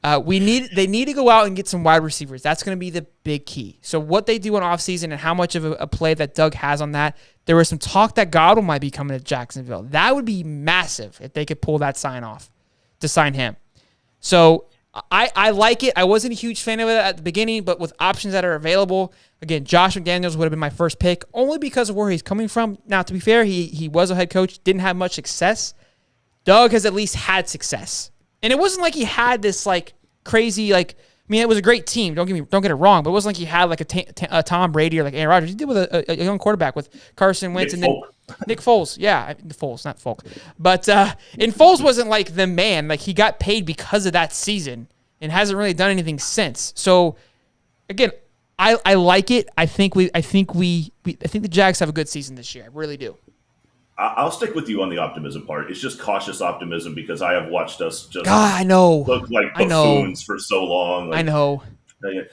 S1: They need to go out and get some wide receivers. That's going to be the big key. So what they do in offseason and how much of a play that Doug has on that. There was some talk that Godwin might be coming to Jacksonville. That would be massive if they could pull that sign off to sign him. So I like it. I wasn't a huge fan of it at the beginning, but with options that are available, again, Josh McDaniels would have been my first pick only because of where he's coming from. Now, to be fair, he was a head coach, didn't have much success. Doug has at least had success. And it wasn't like he had this crazy it was a great team. Don't get it wrong, but it wasn't like he had a Tom Brady or Aaron Rodgers. He did with a young quarterback with Carson Wentz Nick Foles. Yeah, Foles, not Folk. But and Foles wasn't the man. He got paid because of that season and hasn't really done anything since. So again, I like it. I think the Jags have a good season this year. I really do.
S2: I'll stick with you on the optimism part. It's just cautious optimism because I have watched us just
S1: look
S2: like buffoons for so long.
S1: I know.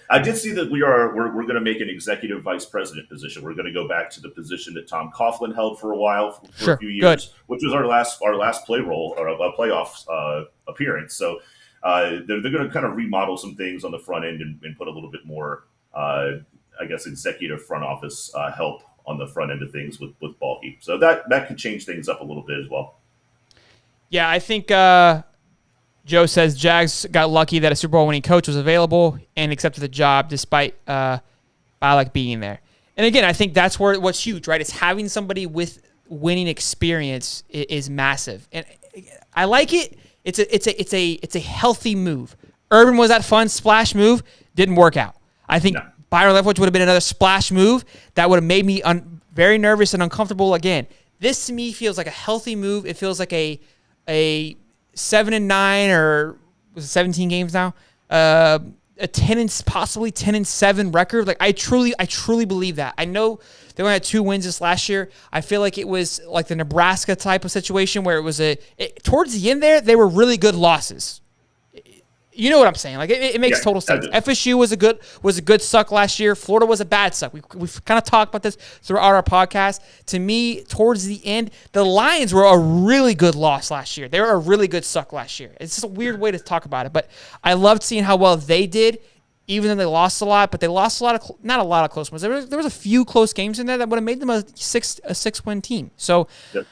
S2: I did see that we're going to make an executive vice president position. We're going to go back to the position that Tom Coughlin held for a while, for a few years, which was our last playoff appearance. So they're going to kind of remodel some things on the front end and put a little bit more, executive front office help on the front end of things with Baalke. So that could change things up a little bit as well.
S1: Yeah, I think Joe says Jags got lucky that a Super Bowl winning coach was available and accepted the job despite Bilek being there. And again, I think that's what's huge, right? It's having somebody with winning experience is massive. And I like it. It's a healthy move. Urban was that fun splash move, didn't work out. I think Byron Leftwich would have been another splash move that would have made me very nervous and uncomfortable again. This to me feels like a healthy move. It feels like a 7-9 or was it 17 games now a 10 and possibly 10-7 record. Like I truly believe that. I know they only had 2 wins this last year. I feel like it was like the Nebraska type of situation where it was towards the end there, they were really good losses. You know what I'm saying? Like it makes total sense. FSU was a good suck last year. Florida was a bad suck. We've kind of talked about this throughout our podcast. To me, towards the end, the Lions were a really good loss last year. They were a really good suck last year. It's just a weird way to talk about it, but I loved seeing how well they did, even though they lost a lot. But they lost not a lot of close ones. There was a few close games in there that would have made them a 6-win team. So. Yep.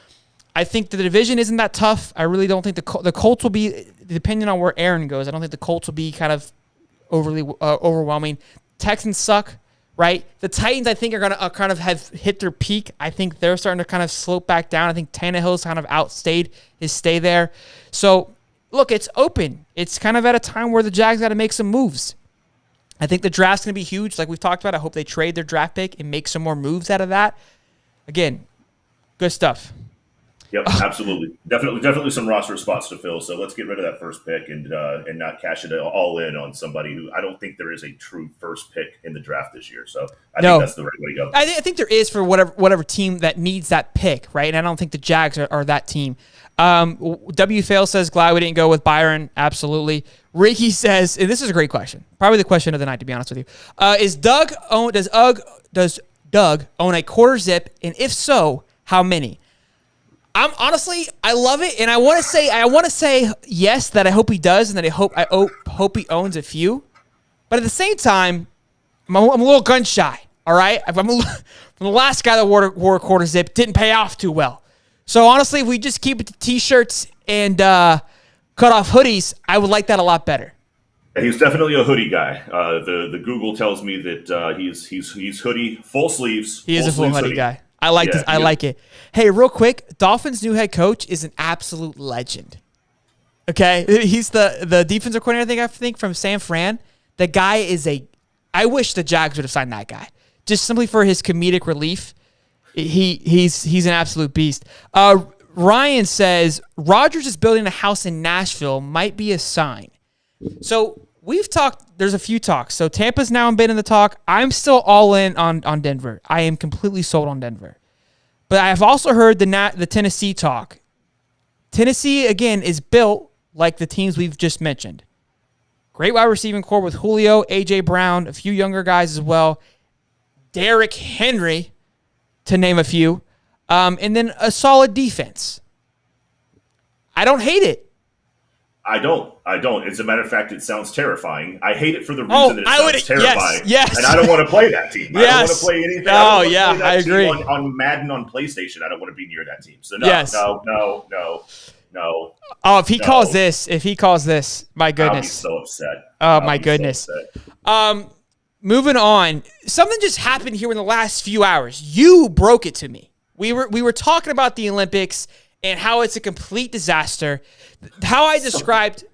S1: I think the division isn't that tough. I really don't think the Colts will be, depending on where Aaron goes, I don't think the Colts will be kind of overly overwhelming. Texans suck, right? The Titans, I think, are going to kind of have hit their peak. I think they're starting to kind of slope back down. I think Tannehill's kind of outstayed his stay there. So, look, it's open. It's kind of at a time where the Jags got to make some moves. I think the draft's going to be huge. Like we've talked about, I hope they trade their draft pick and make some more moves out of that. Again, good stuff.
S2: Yep, absolutely. Definitely some roster spots to fill. So let's get rid of that first pick and not cash it all in on somebody who I don't think there is a true first pick in the draft this year. So I think that's the right way to go.
S1: I think there is for whatever team that needs that pick, right? And I don't think the Jags are that team. W. Fail says, glad we didn't go with Byron. Absolutely. Ricky says, and this is a great question. Probably the question of the night, to be honest with you. Does Doug own a quarter zip? And if so, how many? I'm honestly, I love it, and I want to say yes, that I hope he does, and that I hope he owns a few. But at the same time, I'm a little gun shy. All right, from the last guy that wore a quarter zip, didn't pay off too well. So honestly, if we just keep it to t-shirts and cut off hoodies, I would like that a lot better.
S2: He's definitely a hoodie guy. The Google tells me that he's hoodie, full sleeves.
S1: He is a full hoodie guy. I like this. I like it. Hey, real quick, Dolphins' new head coach is an absolute legend. Okay, he's the defensive coordinator. I think from San Fran. The guy is I wish the Jags would have signed that guy just simply for his comedic relief. He's an absolute beast. Ryan says Rodgers is building a house in Nashville. Might be a sign. So we've talked. There's a few talks. So Tampa's now been in the talk. I'm still all in on Denver. I am completely sold on Denver. But I have also heard the Tennessee talk. Tennessee, again, is built like the teams we've just mentioned. Great wide receiving core with Julio, A.J. Brown, a few younger guys as well. Derrick Henry, to name a few. And then a solid defense. I don't hate it.
S2: I don't. As a matter of fact, it sounds terrifying. I hate it for the reason that it sounds terrifying.
S1: Yes.
S2: And I don't want to play that team. I don't want to play anything.
S1: I agree.
S2: On Madden on PlayStation, I don't want to be near that team. So no.
S1: Oh, if he calls this, my goodness.
S2: I'll be so upset.
S1: Oh, my goodness. So moving on. Something just happened here in the last few hours. You broke it to me. We were talking about the Olympics and how it's a complete disaster. How I described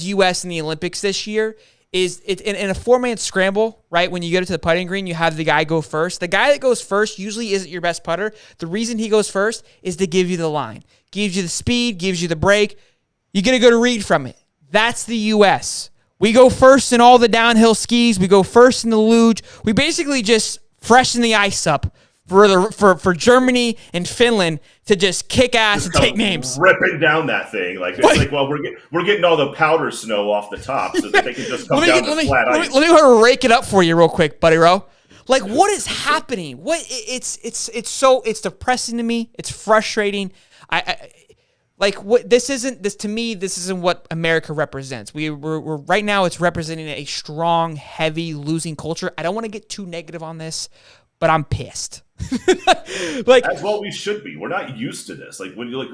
S1: U.S. in the Olympics this year is it in a 4-man scramble, right? When you get to the putting green, you have the guy go first. The guy that goes first usually isn't your best putter. The reason he goes first is to give you the line, gives you the speed, gives you the break. You get a good read from it. That's the U.S. We go first in all the downhill skis. We go first in the luge. We basically just freshen the ice up for Germany and Finland to just kick ass and take names.
S2: Ripping down that thing. Like, it's like, well, we're getting all the powder snow off the top so that they can just come down the flat ice.
S1: Let me rake it up for you real quick, buddy Ro. Like, what is happening? It's depressing to me. It's frustrating. This isn't what America represents. We're right now it's representing a strong, heavy losing culture. I don't want to get too negative on this, but I'm pissed.
S2: That's what we should be. We're not used to this. Like when you look,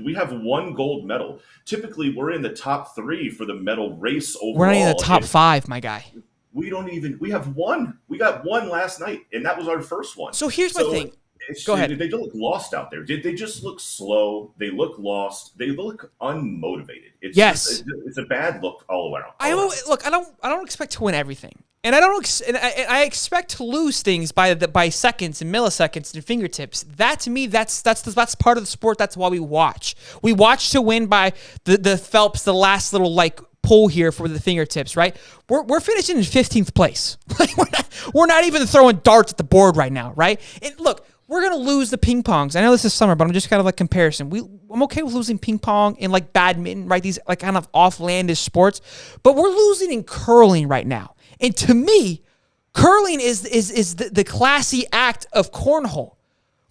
S2: we have one gold medal. Typically, we're in the top 3 for the medal race overall.
S1: We're not in the top 5, my guy.
S2: We have one. We got one last night, and that was our first one.
S1: So here's my thing. Go ahead.
S2: They don't look lost out there. They just look slow. They look lost. They look unmotivated. It's a bad look all around.
S1: I don't expect to win everything. And I expect to lose things by seconds and milliseconds and fingertips. That to me, that's part of the sport. That's why we watch. We watch to win by the Phelps, the last little pull here for the fingertips, right? We're finishing in 15th place. We're not even throwing darts at the board right now, right? And look, we're going to lose the ping pongs. I know this is summer, but I'm just kind of like comparison. I'm okay with losing ping pong and like badminton, right? These like kind of offlandish sports, but we're losing in curling right now. And to me, curling is the classy act of cornhole.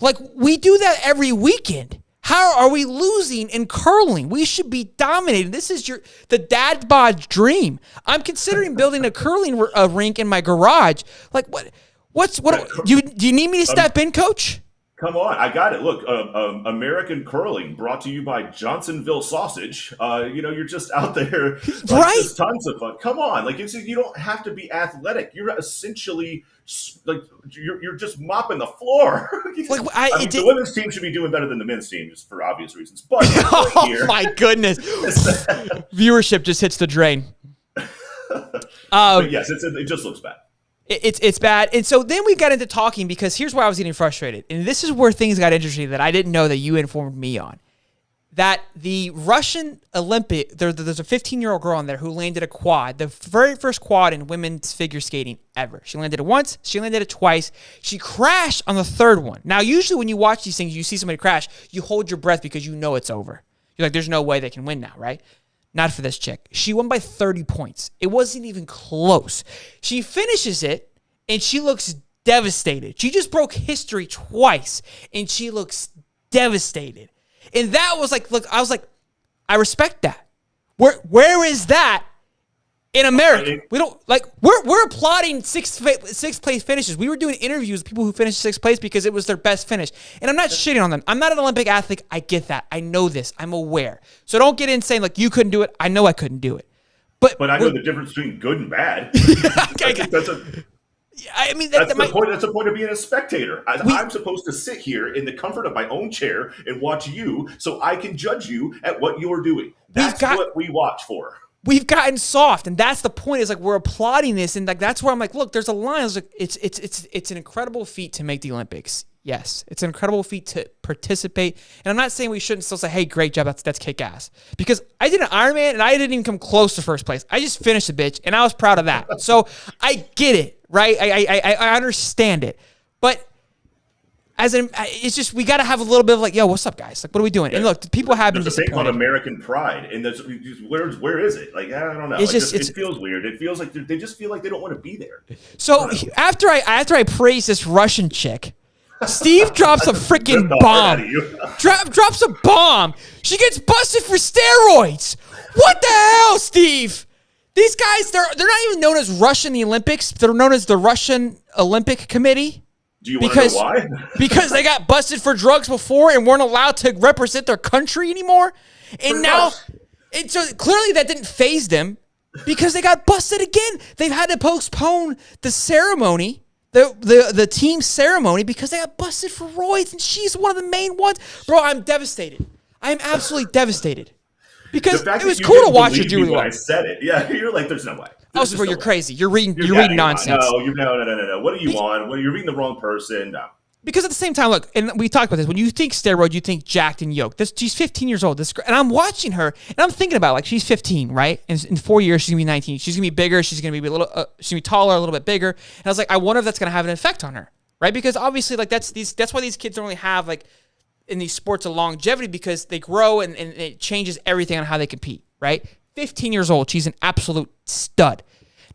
S1: Like we do that every weekend. How are we losing in curling? We should be dominating. This is the dad bod dream. I'm considering building a curling rink in my garage. Like what? Do you need me to step in, Coach?
S2: Come on, I got it. Look, American curling brought to you by Johnsonville Sausage. You're just out there, like,
S1: right?
S2: Just tons of fun. Come on, like you don't have to be athletic. You're essentially like you're just mopping the floor. The women's team should be doing better than the men's team, just for obvious reasons. But
S1: oh my goodness, viewership just hits the drain.
S2: But yes, it just looks bad.
S1: It's bad. And so then we got into talking because here's where I was getting frustrated. And this is where things got interesting that I didn't know that you informed me on. That the Russian Olympic, there's a 15-year-old girl on there who landed a quad, the very first quad in women's figure skating ever. She landed it once, she landed it twice. She crashed on the third one. Now, usually when you watch these things, you see somebody crash, you hold your breath because you know it's over. You're like, there's no way they can win now, right? Not for this chick. She won by 30 points. It wasn't even close. She finishes it, and she looks devastated. She just broke history twice, and she looks devastated. And that was like, look, I was like, I respect that. Where is that in America? We don't like. We're applauding sixth place finishes. We were doing interviews with people who finished sixth place because it was their best finish. And I'm not shitting on them. I'm not an Olympic athlete. I get that. I know this. I'm aware. So don't get in saying like you couldn't do it. I know I couldn't do it. But
S2: I know the difference between good and bad. That's the point. That's the point of being a spectator. I'm supposed to sit here in the comfort of my own chair and watch you, so I can judge you at what you're doing. That's what we watch for.
S1: We've gotten soft, and that's the point. Is like we're applauding this, and like that's where I'm like, look, there's a line. I was like, it's an incredible feat to make the Olympics. Yes, it's an incredible feat to participate. And I'm not saying we shouldn't still say, hey, great job, that's kick ass. Because I did an Ironman and I didn't even come close to first place. I just finished the bitch, and I was proud of that. So I get it, right? I understand it, but. It's just we got to have a little bit of like, yo, what's up, guys? Like, what are we doing? Yeah. And look, people have been disappointed.
S2: There's a thing called American pride, and where is it? Like, I don't know. It feels weird. It feels like they just feel like they don't want to be there.
S1: So after I praise this Russian chick, Steve drops a freaking bomb. Drops a bomb. She gets busted for steroids. What the hell, Steve? These guys, they're not even known as Russian the Olympics. They're known as the Russian Olympic Committee.
S2: Do you want to know why?
S1: Because they got busted for drugs before and weren't allowed to represent their country anymore. And so clearly that didn't faze them because they got busted again. They've had to postpone the ceremony, the team ceremony, because they got busted for roids, and she's one of the main ones. Bro, I'm devastated. I am absolutely devastated. Because it was cool to watch her do really well.
S2: I said it. Yeah, you're like, there's no way.
S1: Oh, so you're crazy. You're reading nonsense.
S2: No. What are you on? You're reading the wrong person. No.
S1: Because at the same time, look, and we talked about this. When you think steroid, you think jacked and yoked. She's 15 years old. And I'm watching her, and I'm thinking about like she's 15, right? And in 4 years, she's gonna be 19. She's gonna be bigger. She's gonna be she's gonna be taller, a little bit bigger. And I was like, I wonder if that's gonna have an effect on her, right? Because obviously, like that's why these kids don't really have like in these sports a longevity, because they grow and it changes everything on how they compete, right? 15 years old, she's an absolute stud.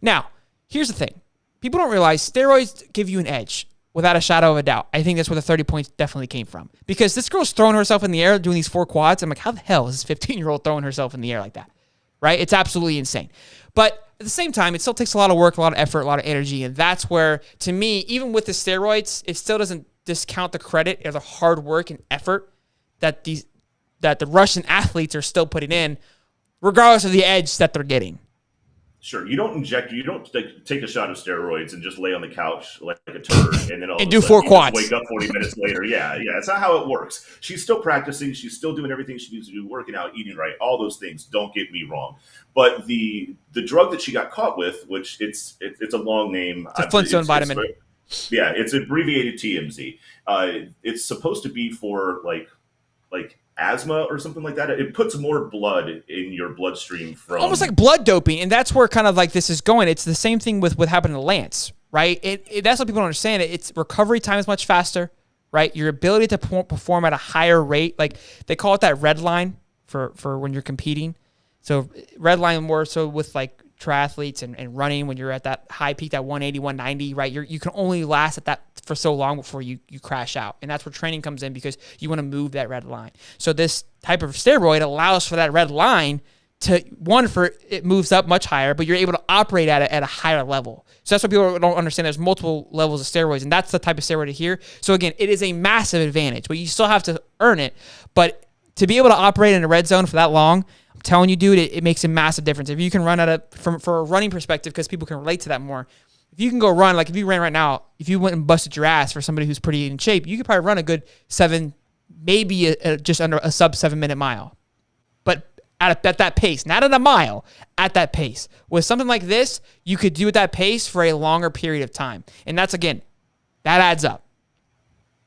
S1: Now, here's the thing. People don't realize steroids give you an edge without a shadow of a doubt. I think that's where the 30 points definitely came from. Because this girl's throwing herself in the air doing these 4 quads. I'm like, how the hell is this 15-year-old throwing herself in the air like that? Right? It's absolutely insane. But at the same time, it still takes a lot of work, a lot of effort, a lot of energy. And that's where, to me, even with the steroids, it still doesn't discount the credit or the hard work and effort that the Russian athletes are still putting in, regardless of the edge that they're getting.
S2: Sure, you don't take a shot of steroids and just lay on the couch like a turd and then
S1: and do 4 quads.
S2: Wake up 40 minutes later. Yeah, it's not how it works. She's still practicing. She's still doing everything she needs to do, working out, eating right, all those things. Don't get me wrong. But the drug that she got caught with, which it's a long name.
S1: It's a Flintstone vitamin.
S2: It's abbreviated TMZ. It's supposed to be for like asthma or something like that. It puts more blood in your bloodstream from
S1: almost like blood doping, and that's where kind of like this is going. It's the same thing with what happened to Lance, right? That's what people don't understand. It's recovery time is much faster, right? Your ability to perform at a higher rate, like they call it that red line for when you're competing. So red line more so with like triathletes and running when you're at that high peak, that 180, 190, right? You can only last at that for so long before you crash out. And that's where training comes in because you want to move that red line. So this type of steroid allows for that red line to, it moves up much higher, but you're able to operate at it at a higher level. So that's what people don't understand. There's multiple levels of steroids, and that's the type of steroid here. So again, it is a massive advantage, but you still have to earn it. But to be able to operate in a red zone for that long, I'm telling you, dude, it makes a massive difference. If you can run for a running perspective, because people can relate to that more. If you can go run, like if you ran right now, if you went and busted your ass for somebody who's pretty in shape, you could probably run a good 7, maybe just under a sub 7-minute mile. But at that pace, not at a mile, at that pace. With something like this, you could do at that pace for a longer period of time. And that's, again, that adds up.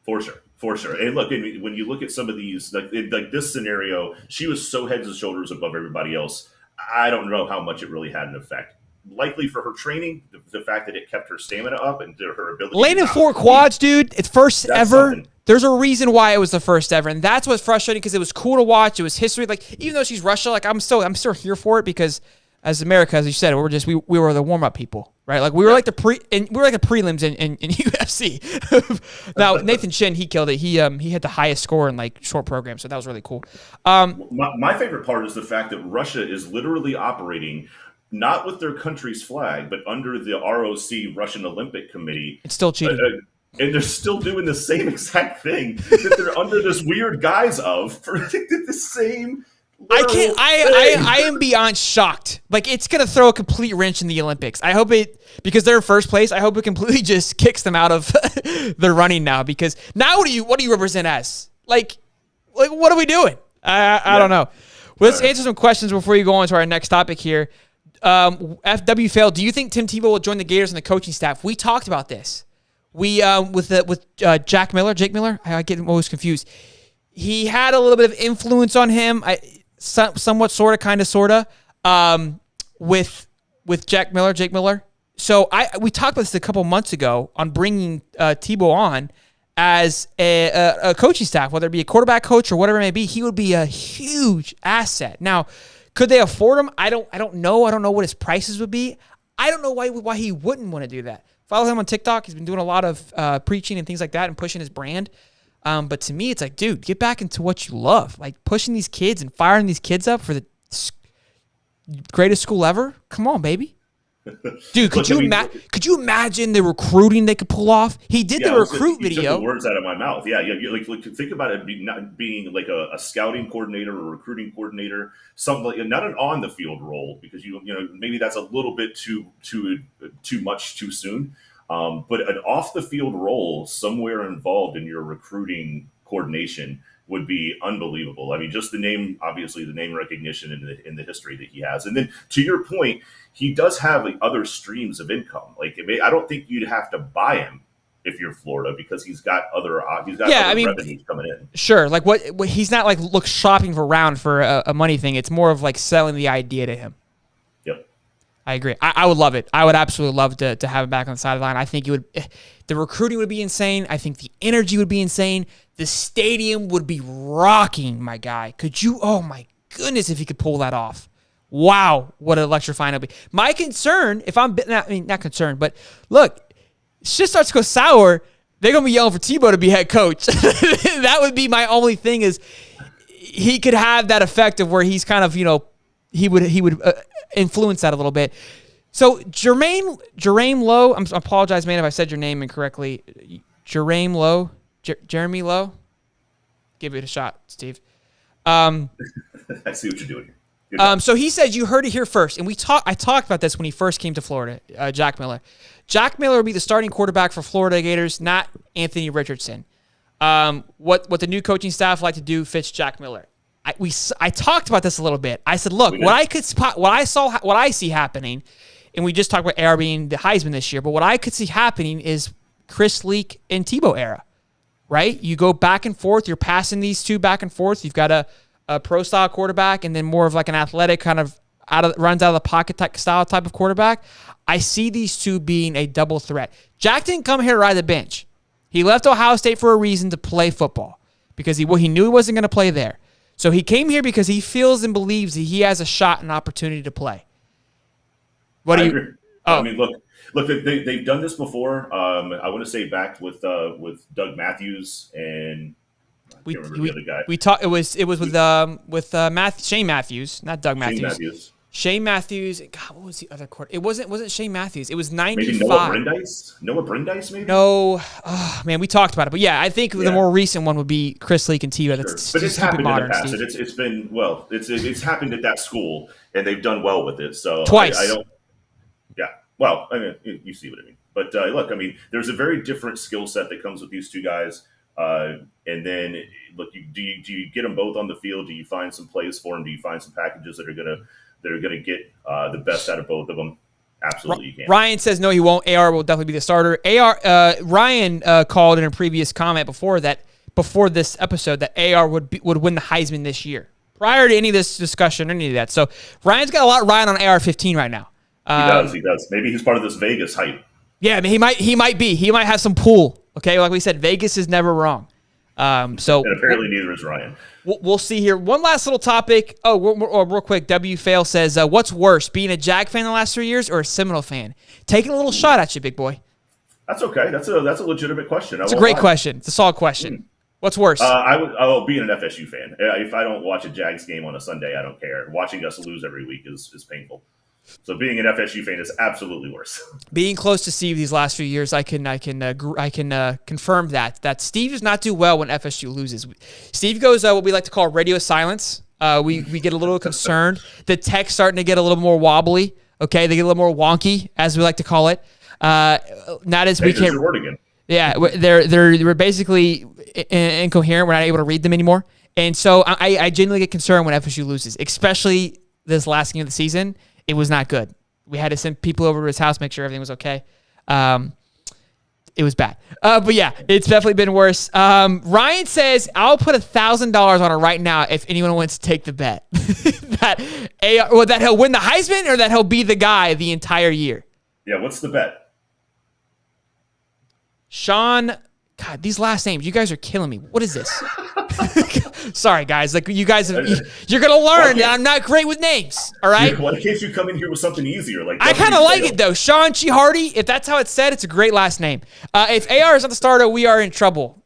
S2: For sure. And look, when you look at some of these, like this scenario, she was so heads and shoulders above everybody else. I don't know how much it really had an effect. Likely for her training, the fact that it kept her stamina up and her ability.
S1: Landing 4 quads, dude. It's first ever.
S2: Something.
S1: There's a reason why it was the first ever, and that's what's frustrating because it was cool to watch. It was history. Like even though she's Russia, like I'm still here for it because as America, as you said, we were the warm up people, right? Like we were like the prelims in UFC. Now Nathan Shin, he killed it. He had the highest score in like short program, so that was really cool.
S2: My favorite part is the fact that Russia is literally operating not with their country's flag, but under the ROC, Russian Olympic Committee.
S1: It's still cheating.
S2: And they're still doing the same exact thing that they're under this weird guise of for the same.
S1: I am beyond shocked. Like it's gonna throw a complete wrench in the Olympics. I hope because they're in first place. I hope it completely just kicks them out of their running now. Because now what do you represent as? Like what are we doing? I don't know. Well, let's answer some questions before you go on to our next topic here. FW failed. Do you think Tim Tebow will join the Gators and the coaching staff? We talked about this. We with Jake Miller. I get always confused. He had a little bit of influence on him. Somewhat, sort of, kind of, sort of, with Jake Miller. So we talked about this a couple months ago on bringing Tebow on as a coaching staff, whether it be a quarterback coach or whatever it may be. He would be a huge asset. Now, could they afford him? I don't know. I don't know what his prices would be. I don't know why he wouldn't want to do that. Follow him on TikTok. He's been doing a lot of preaching and things like that and pushing his brand. But to me, it's like, dude, get back into what you love. Like pushing these kids and firing these kids up for the greatest school ever. Come on, baby. Dude, could you imagine the recruiting they could pull off? He did the recruit video.
S2: Took the words out of my mouth. Yeah. Like think about it not being like a scouting coordinator or recruiting coordinator, something like not an on the field role because you know maybe that's a little bit too much too soon. But an off the field role somewhere involved in your recruiting coordination would be unbelievable. I mean, just the name, obviously the name recognition in the history that he has. And then to your point, he does have like other streams of income. Like I don't think you'd have to buy him if you're Florida because he's got other revenues coming in.
S1: Sure. Like what he's not like shopping around for a money thing. It's more of like selling the idea to him.
S2: Yep.
S1: I agree. I would love it. I would absolutely love to have him back on the sideline. I think the recruiting would be insane. I think the energy would be insane. The stadium would be rocking, my guy. Oh my goodness, if he could pull that off. Wow, what an electrifying it'll be. My concern, not concerned, but look, shit starts to go sour, they're going to be yelling for Tebow to be head coach. That would be my only thing is he could have that effect of where he's kind of, he would influence that a little bit. So Jermaine Lowe, I apologize, man, if I said your name incorrectly. Jermaine Lowe, Jeremy Lowe. Give it a shot, Steve.
S2: I see what you're doing here.
S1: So he said you heard it here first, and I talked about this when he first came to Florida. Jake Miller. Jake Miller will be the starting quarterback for Florida Gators, not Anthony Richardson. What the new coaching staff like to do fits Jake Miller. I talked about this a little bit. I said, look, what I see happening, and we just talked about AR being the Heisman this year, but what I could see happening is Chris Leak and Tebow era, right? You go back and forth. You're passing these two back and forth. You've got a pro-style quarterback and then more of like an athletic kind of runs out of the pocket style type of quarterback. I see these two being a double threat. Jack didn't come here to ride the bench. He left Ohio State for a reason to play football because he knew he wasn't going to play there. So he came here because he feels and believes that he has a shot and opportunity to play. What do you?
S2: Agree.
S1: Oh.
S2: I mean, look, they've done this before. I want to say back with Doug Matthews and I can't remember the other guy.
S1: We talked. It was with Shane Matthews, not Doug Matthews. Shane Matthews. God, what was the other quarter? It wasn't Shane Matthews. It was 95.
S2: Maybe Noah Brandeis? Noah Brandeis, maybe?
S1: No. Oh, man, we talked about it. But, yeah, I think the more recent one would be Chris Leak and Tiva. That's
S2: but it's happened
S1: modern,
S2: in the past. And it's been, well, it's happened at that school, and they've done well with it. So
S1: twice.
S2: I don't – yeah. Well, I mean, you see what I mean. But, look, I mean, there's a very different skill set that comes with these two guys. And then, look, do you get them both on the field? Do you find some plays for them? Do you find some packages that are going to get the best out of both of them? Absolutely, you can.
S1: Ryan says no, he won't. AR will definitely be the starter. Ryan called in a previous comment before this episode that AR would win the Heisman this year, prior to any of this discussion or any of that. So Ryan's got a lot riding on AR-15 right now.
S2: He does. Maybe he's part of this Vegas hype.
S1: Yeah, I mean, he might be. He might have some pull. Okay, like we said, Vegas is never wrong.
S2: And apparently neither is Ryan.
S1: We'll see here. One last little topic. Real quick. W. Fail says, what's worse, being a Jag fan the last 3 years or a Seminole fan? Taking a little shot at you, big boy.
S2: That's okay. That's a legitimate question.
S1: It's a great question. It's a solid question. What's worse?
S2: Being an FSU fan. If I don't watch a Jags game on a Sunday, I don't care. Watching us lose every week is painful. So being an FSU fan is absolutely worse.
S1: Being close to Steve these last few years, I can confirm that Steve does not do well when FSU loses. Steve goes what we like to call radio silence. We get a little concerned. The tech's starting to get a little more wobbly. Okay, they get a little more wonky, as we like to call it. Not as we can't.
S2: Word again.
S1: Yeah, they're basically incoherent. We're not able to read them anymore, and so I genuinely get concerned when FSU loses, especially this last game of the season. It was not good. We had to send people over to his house, make sure everything was okay. It was bad. But yeah, it's definitely been worse. Ryan says, I'll put $1,000 on it right now if anyone wants to take the bet. that he'll win the Heisman or that he'll be the guy the entire year.
S2: Yeah, what's the bet?
S1: Sean, God, these last names, you guys are killing me. What is this? Sorry, guys. Like you guys, you're gonna learn that I'm not great with names. All right.
S2: Well, in case you come in here with something easier, like
S1: I kind of like it though. Sean Chihardy. If that's how it's said, it's a great last name. If AR is not the starter, we are in trouble.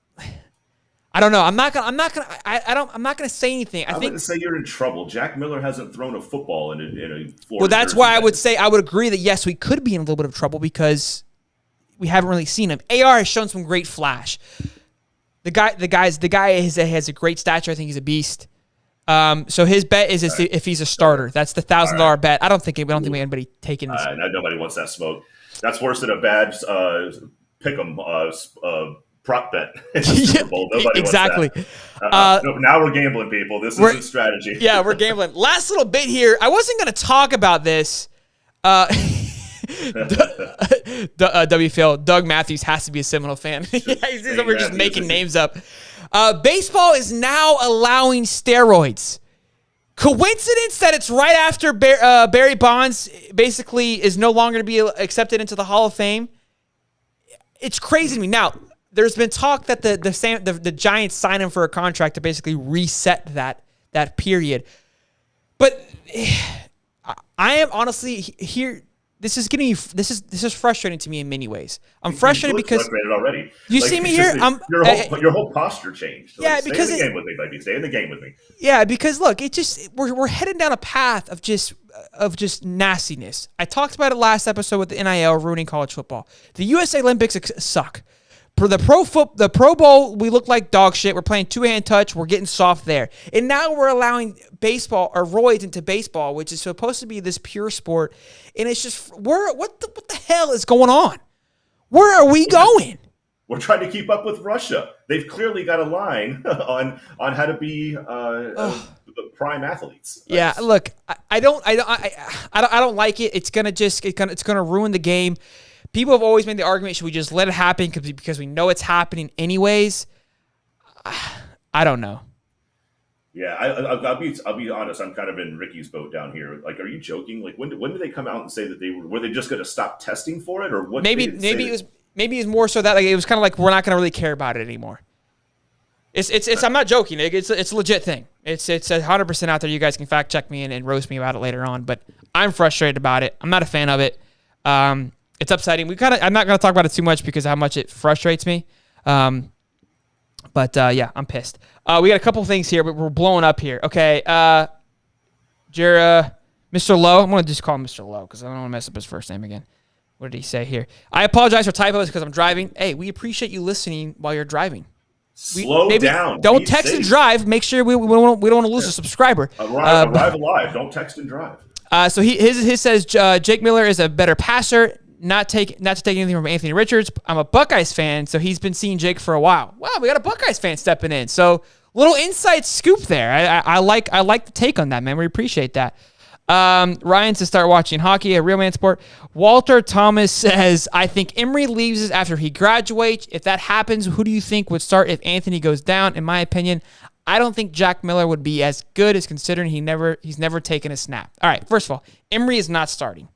S1: I don't know. I'm not gonna say anything.
S2: I'm going to say you're in trouble. Jack Miller hasn't thrown a football in a Florida.
S1: Well, that's why I would agree that yes, we could be in a little bit of trouble because we haven't really seen him. AR has shown some great flash. The guy has a great stature. I think he's a beast. So his bet is if he's a starter. That's the $1,000 bet. We don't think anybody taking this.
S2: Nobody wants that smoke. That's worse than a bad pick'em prop bet in the Super Bowl. Nobody
S1: exactly.
S2: wants that. Now we're gambling, people. This isn't strategy.
S1: Yeah, we're gambling. Last little bit here. I wasn't going to talk about this. W. Phil, Doug Matthews has to be a Seminole fan. We're just making names up. Baseball is now allowing steroids. Coincidence that it's right after Barry Bonds basically is no longer to be accepted into the Hall of Fame? It's crazy to me. Now, there's been talk that the Giants sign him for a contract to basically reset that period. But I am honestly here. This is frustrating to me in many ways. I'm frustrated because
S2: frustrated already.
S1: You see me here.
S2: Your whole posture changed.
S1: Yeah, because
S2: stay in the game with me, baby. Stay in the game with me.
S1: Yeah, because look, we're heading down a path of just nastiness. I talked about it last episode with the NIL ruining college football. The USA Olympics suck. For the Pro Bowl, we look like dog shit. We're playing two-hand touch. We're getting soft there. And now we're allowing baseball or roids into baseball, which is supposed to be this pure sport. And it's just, what the hell is going on? Where are we going?
S2: We're trying to keep up with Russia. They've clearly got a line on how to be prime athletes.
S1: Yeah, look, I don't like it. It's gonna ruin the game. People have always made the argument, should we just let it happen because we know it's happening anyways? I don't know.
S2: Yeah, I'll be honest. I'm kind of in Ricky's boat down here. Like, are you joking? Like, when did they come out and say that were they just going to stop testing for it, or what?
S1: Maybe it was more so that like it was kind of like we're not going to really care about it anymore. It's I'm not joking. It's a legit thing. It's 100% out there. You guys can fact check me and roast me about it later on. But I'm frustrated about it. I'm not a fan of it. It's upsetting. I'm not going to talk about it too much because of how much it frustrates me. But yeah, I'm pissed. We got a couple things here, but we're blowing up here. Okay, Mr. Lowe. I'm going to just call him Mr. Lowe because I don't want to mess up his first name again. What did he say here? I apologize for typos because I'm driving. Hey, we appreciate you listening while you're driving.
S2: Slow down.
S1: Don't text and drive. Make sure we don't want to lose a subscriber.
S2: Arrive alive. Don't text and drive.
S1: So his says Jake Miller is a better passer. Not to take anything from Anthony Richards. I'm a Buckeyes fan, so he's been seeing Jake for a while. Wow, we got a Buckeyes fan stepping in. So little inside scoop there. I like the take on that, man. We appreciate that. Ryan to start watching hockey, a real man sport. Walter Thomas says, I think Emory leaves after he graduates. If that happens, who do you think would start if Anthony goes down? In my opinion, I don't think Jack Miller would be as good as considering he's never taken a snap. All right, first of all, Emory is not starting.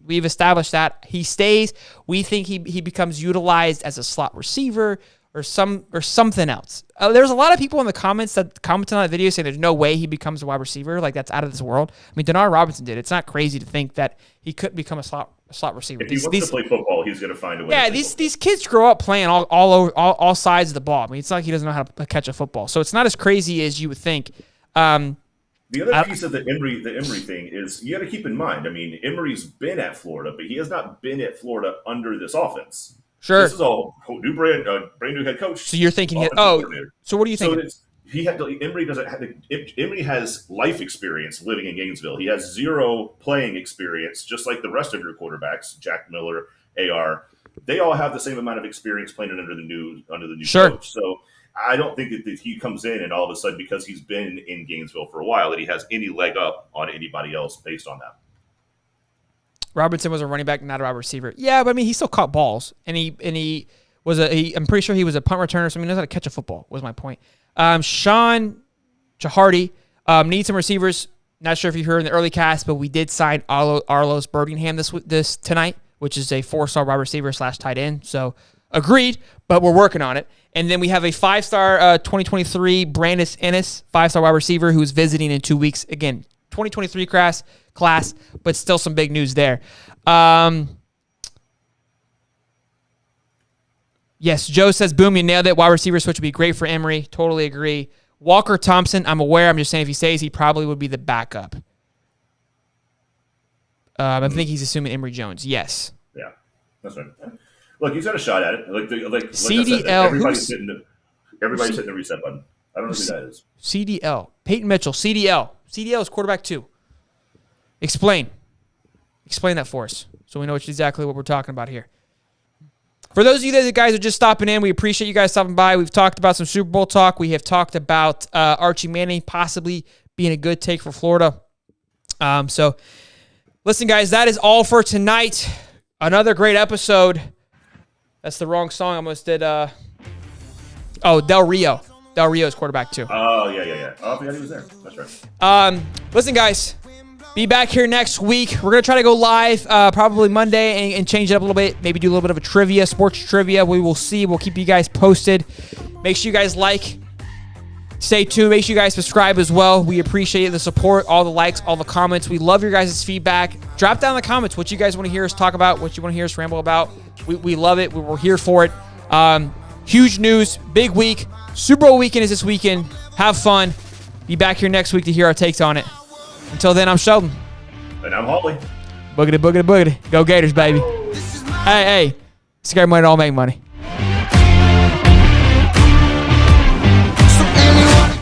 S1: We've established that. He stays. We think he becomes utilized as a slot receiver or something else. There's a lot of people in the comments that commented on that video saying there's no way he becomes a wide receiver. Like, that's out of this world. I mean, Denard Robinson did. It's not crazy to think that he could become a slot receiver.
S2: If he wants to play football, he's going to find a way.
S1: Yeah, these kids grow up playing all over all sides of the ball. I mean, it's not like he doesn't know how to catch a football. So it's not as crazy as you would think.
S2: The other piece of the Emory thing is you got to keep in mind. I mean, Emory's been at Florida, but he has not been at Florida under this offense.
S1: Sure,
S2: this is all new brand new head coach.
S1: So you're thinking, so what do you think?
S2: So Emory has life experience living in Gainesville. He has zero playing experience, just like the rest of your quarterbacks, Jack Miller, AR. They all have the same amount of experience playing under the new coach. So I don't think that he comes in and all of a sudden, because he's been in Gainesville for a while, that he has any leg up on anybody else based on that.
S1: Robinson was a running back, not a wide receiver. Yeah, but I mean, he still caught balls, and he was I'm pretty sure he was a punt returner, so he knows how to catch a football. Was my point. Sean Jahardy needs some receivers. Not sure if you heard in the early cast, but we did sign Arlis Boardingham this tonight, which is a 4-star wide receiver / tight end. So agreed, but we're working on it. And then we have a 5-star 2023 Brandis Innis, 5-star wide receiver who's visiting in 2 weeks. Again, 2023 class, but still some big news there. Yes, Joe says, boom, you nailed it. Wide receiver switch would be great for Emory. Totally agree. Walker Thompson, I'm aware. I'm just saying if he stays, he probably would be the backup. I think he's assuming Emory Jones. Yes.
S2: Yeah, that's right. Look, he's got a shot at it. Like
S1: CDL.
S2: I said, everybody's hitting the reset button. I don't know who that is.
S1: CDL. Peyton Mitchell. CDL. CDL is quarterback 2. Explain that for us so we know exactly what we're talking about here. For those of you that guys are just stopping in, we appreciate you guys stopping by. We've talked about some Super Bowl talk. We have talked about Archie Manning possibly being a good take for Florida. So, listen, guys, that is all for tonight. Another great episode. That's the wrong song. I almost did. Del Rio. Del Rio's quarterback 2.
S2: Oh, yeah. Oh, I forgot he was there. That's right.
S1: Listen, guys. Be back here next week. We're going to try to go live probably Monday and change it up a little bit. Maybe do a little bit of a sports trivia. We will see. We'll keep you guys posted. Make sure you guys like. Stay tuned. Make sure you guys subscribe as well. We appreciate the support, all the likes, all the comments. We love your guys' feedback. Drop down in the comments what you guys want to hear us talk about, what you want to hear us ramble about. We love it. We're here for it. Huge news. Big week. Super Bowl weekend is this weekend. Have fun. Be back here next week to hear our takes on it. Until then, I'm Sheldon.
S2: And I'm Holly.
S1: Boogity, boogity, boogity. Go Gators, baby. Hey. Scary money don't make money.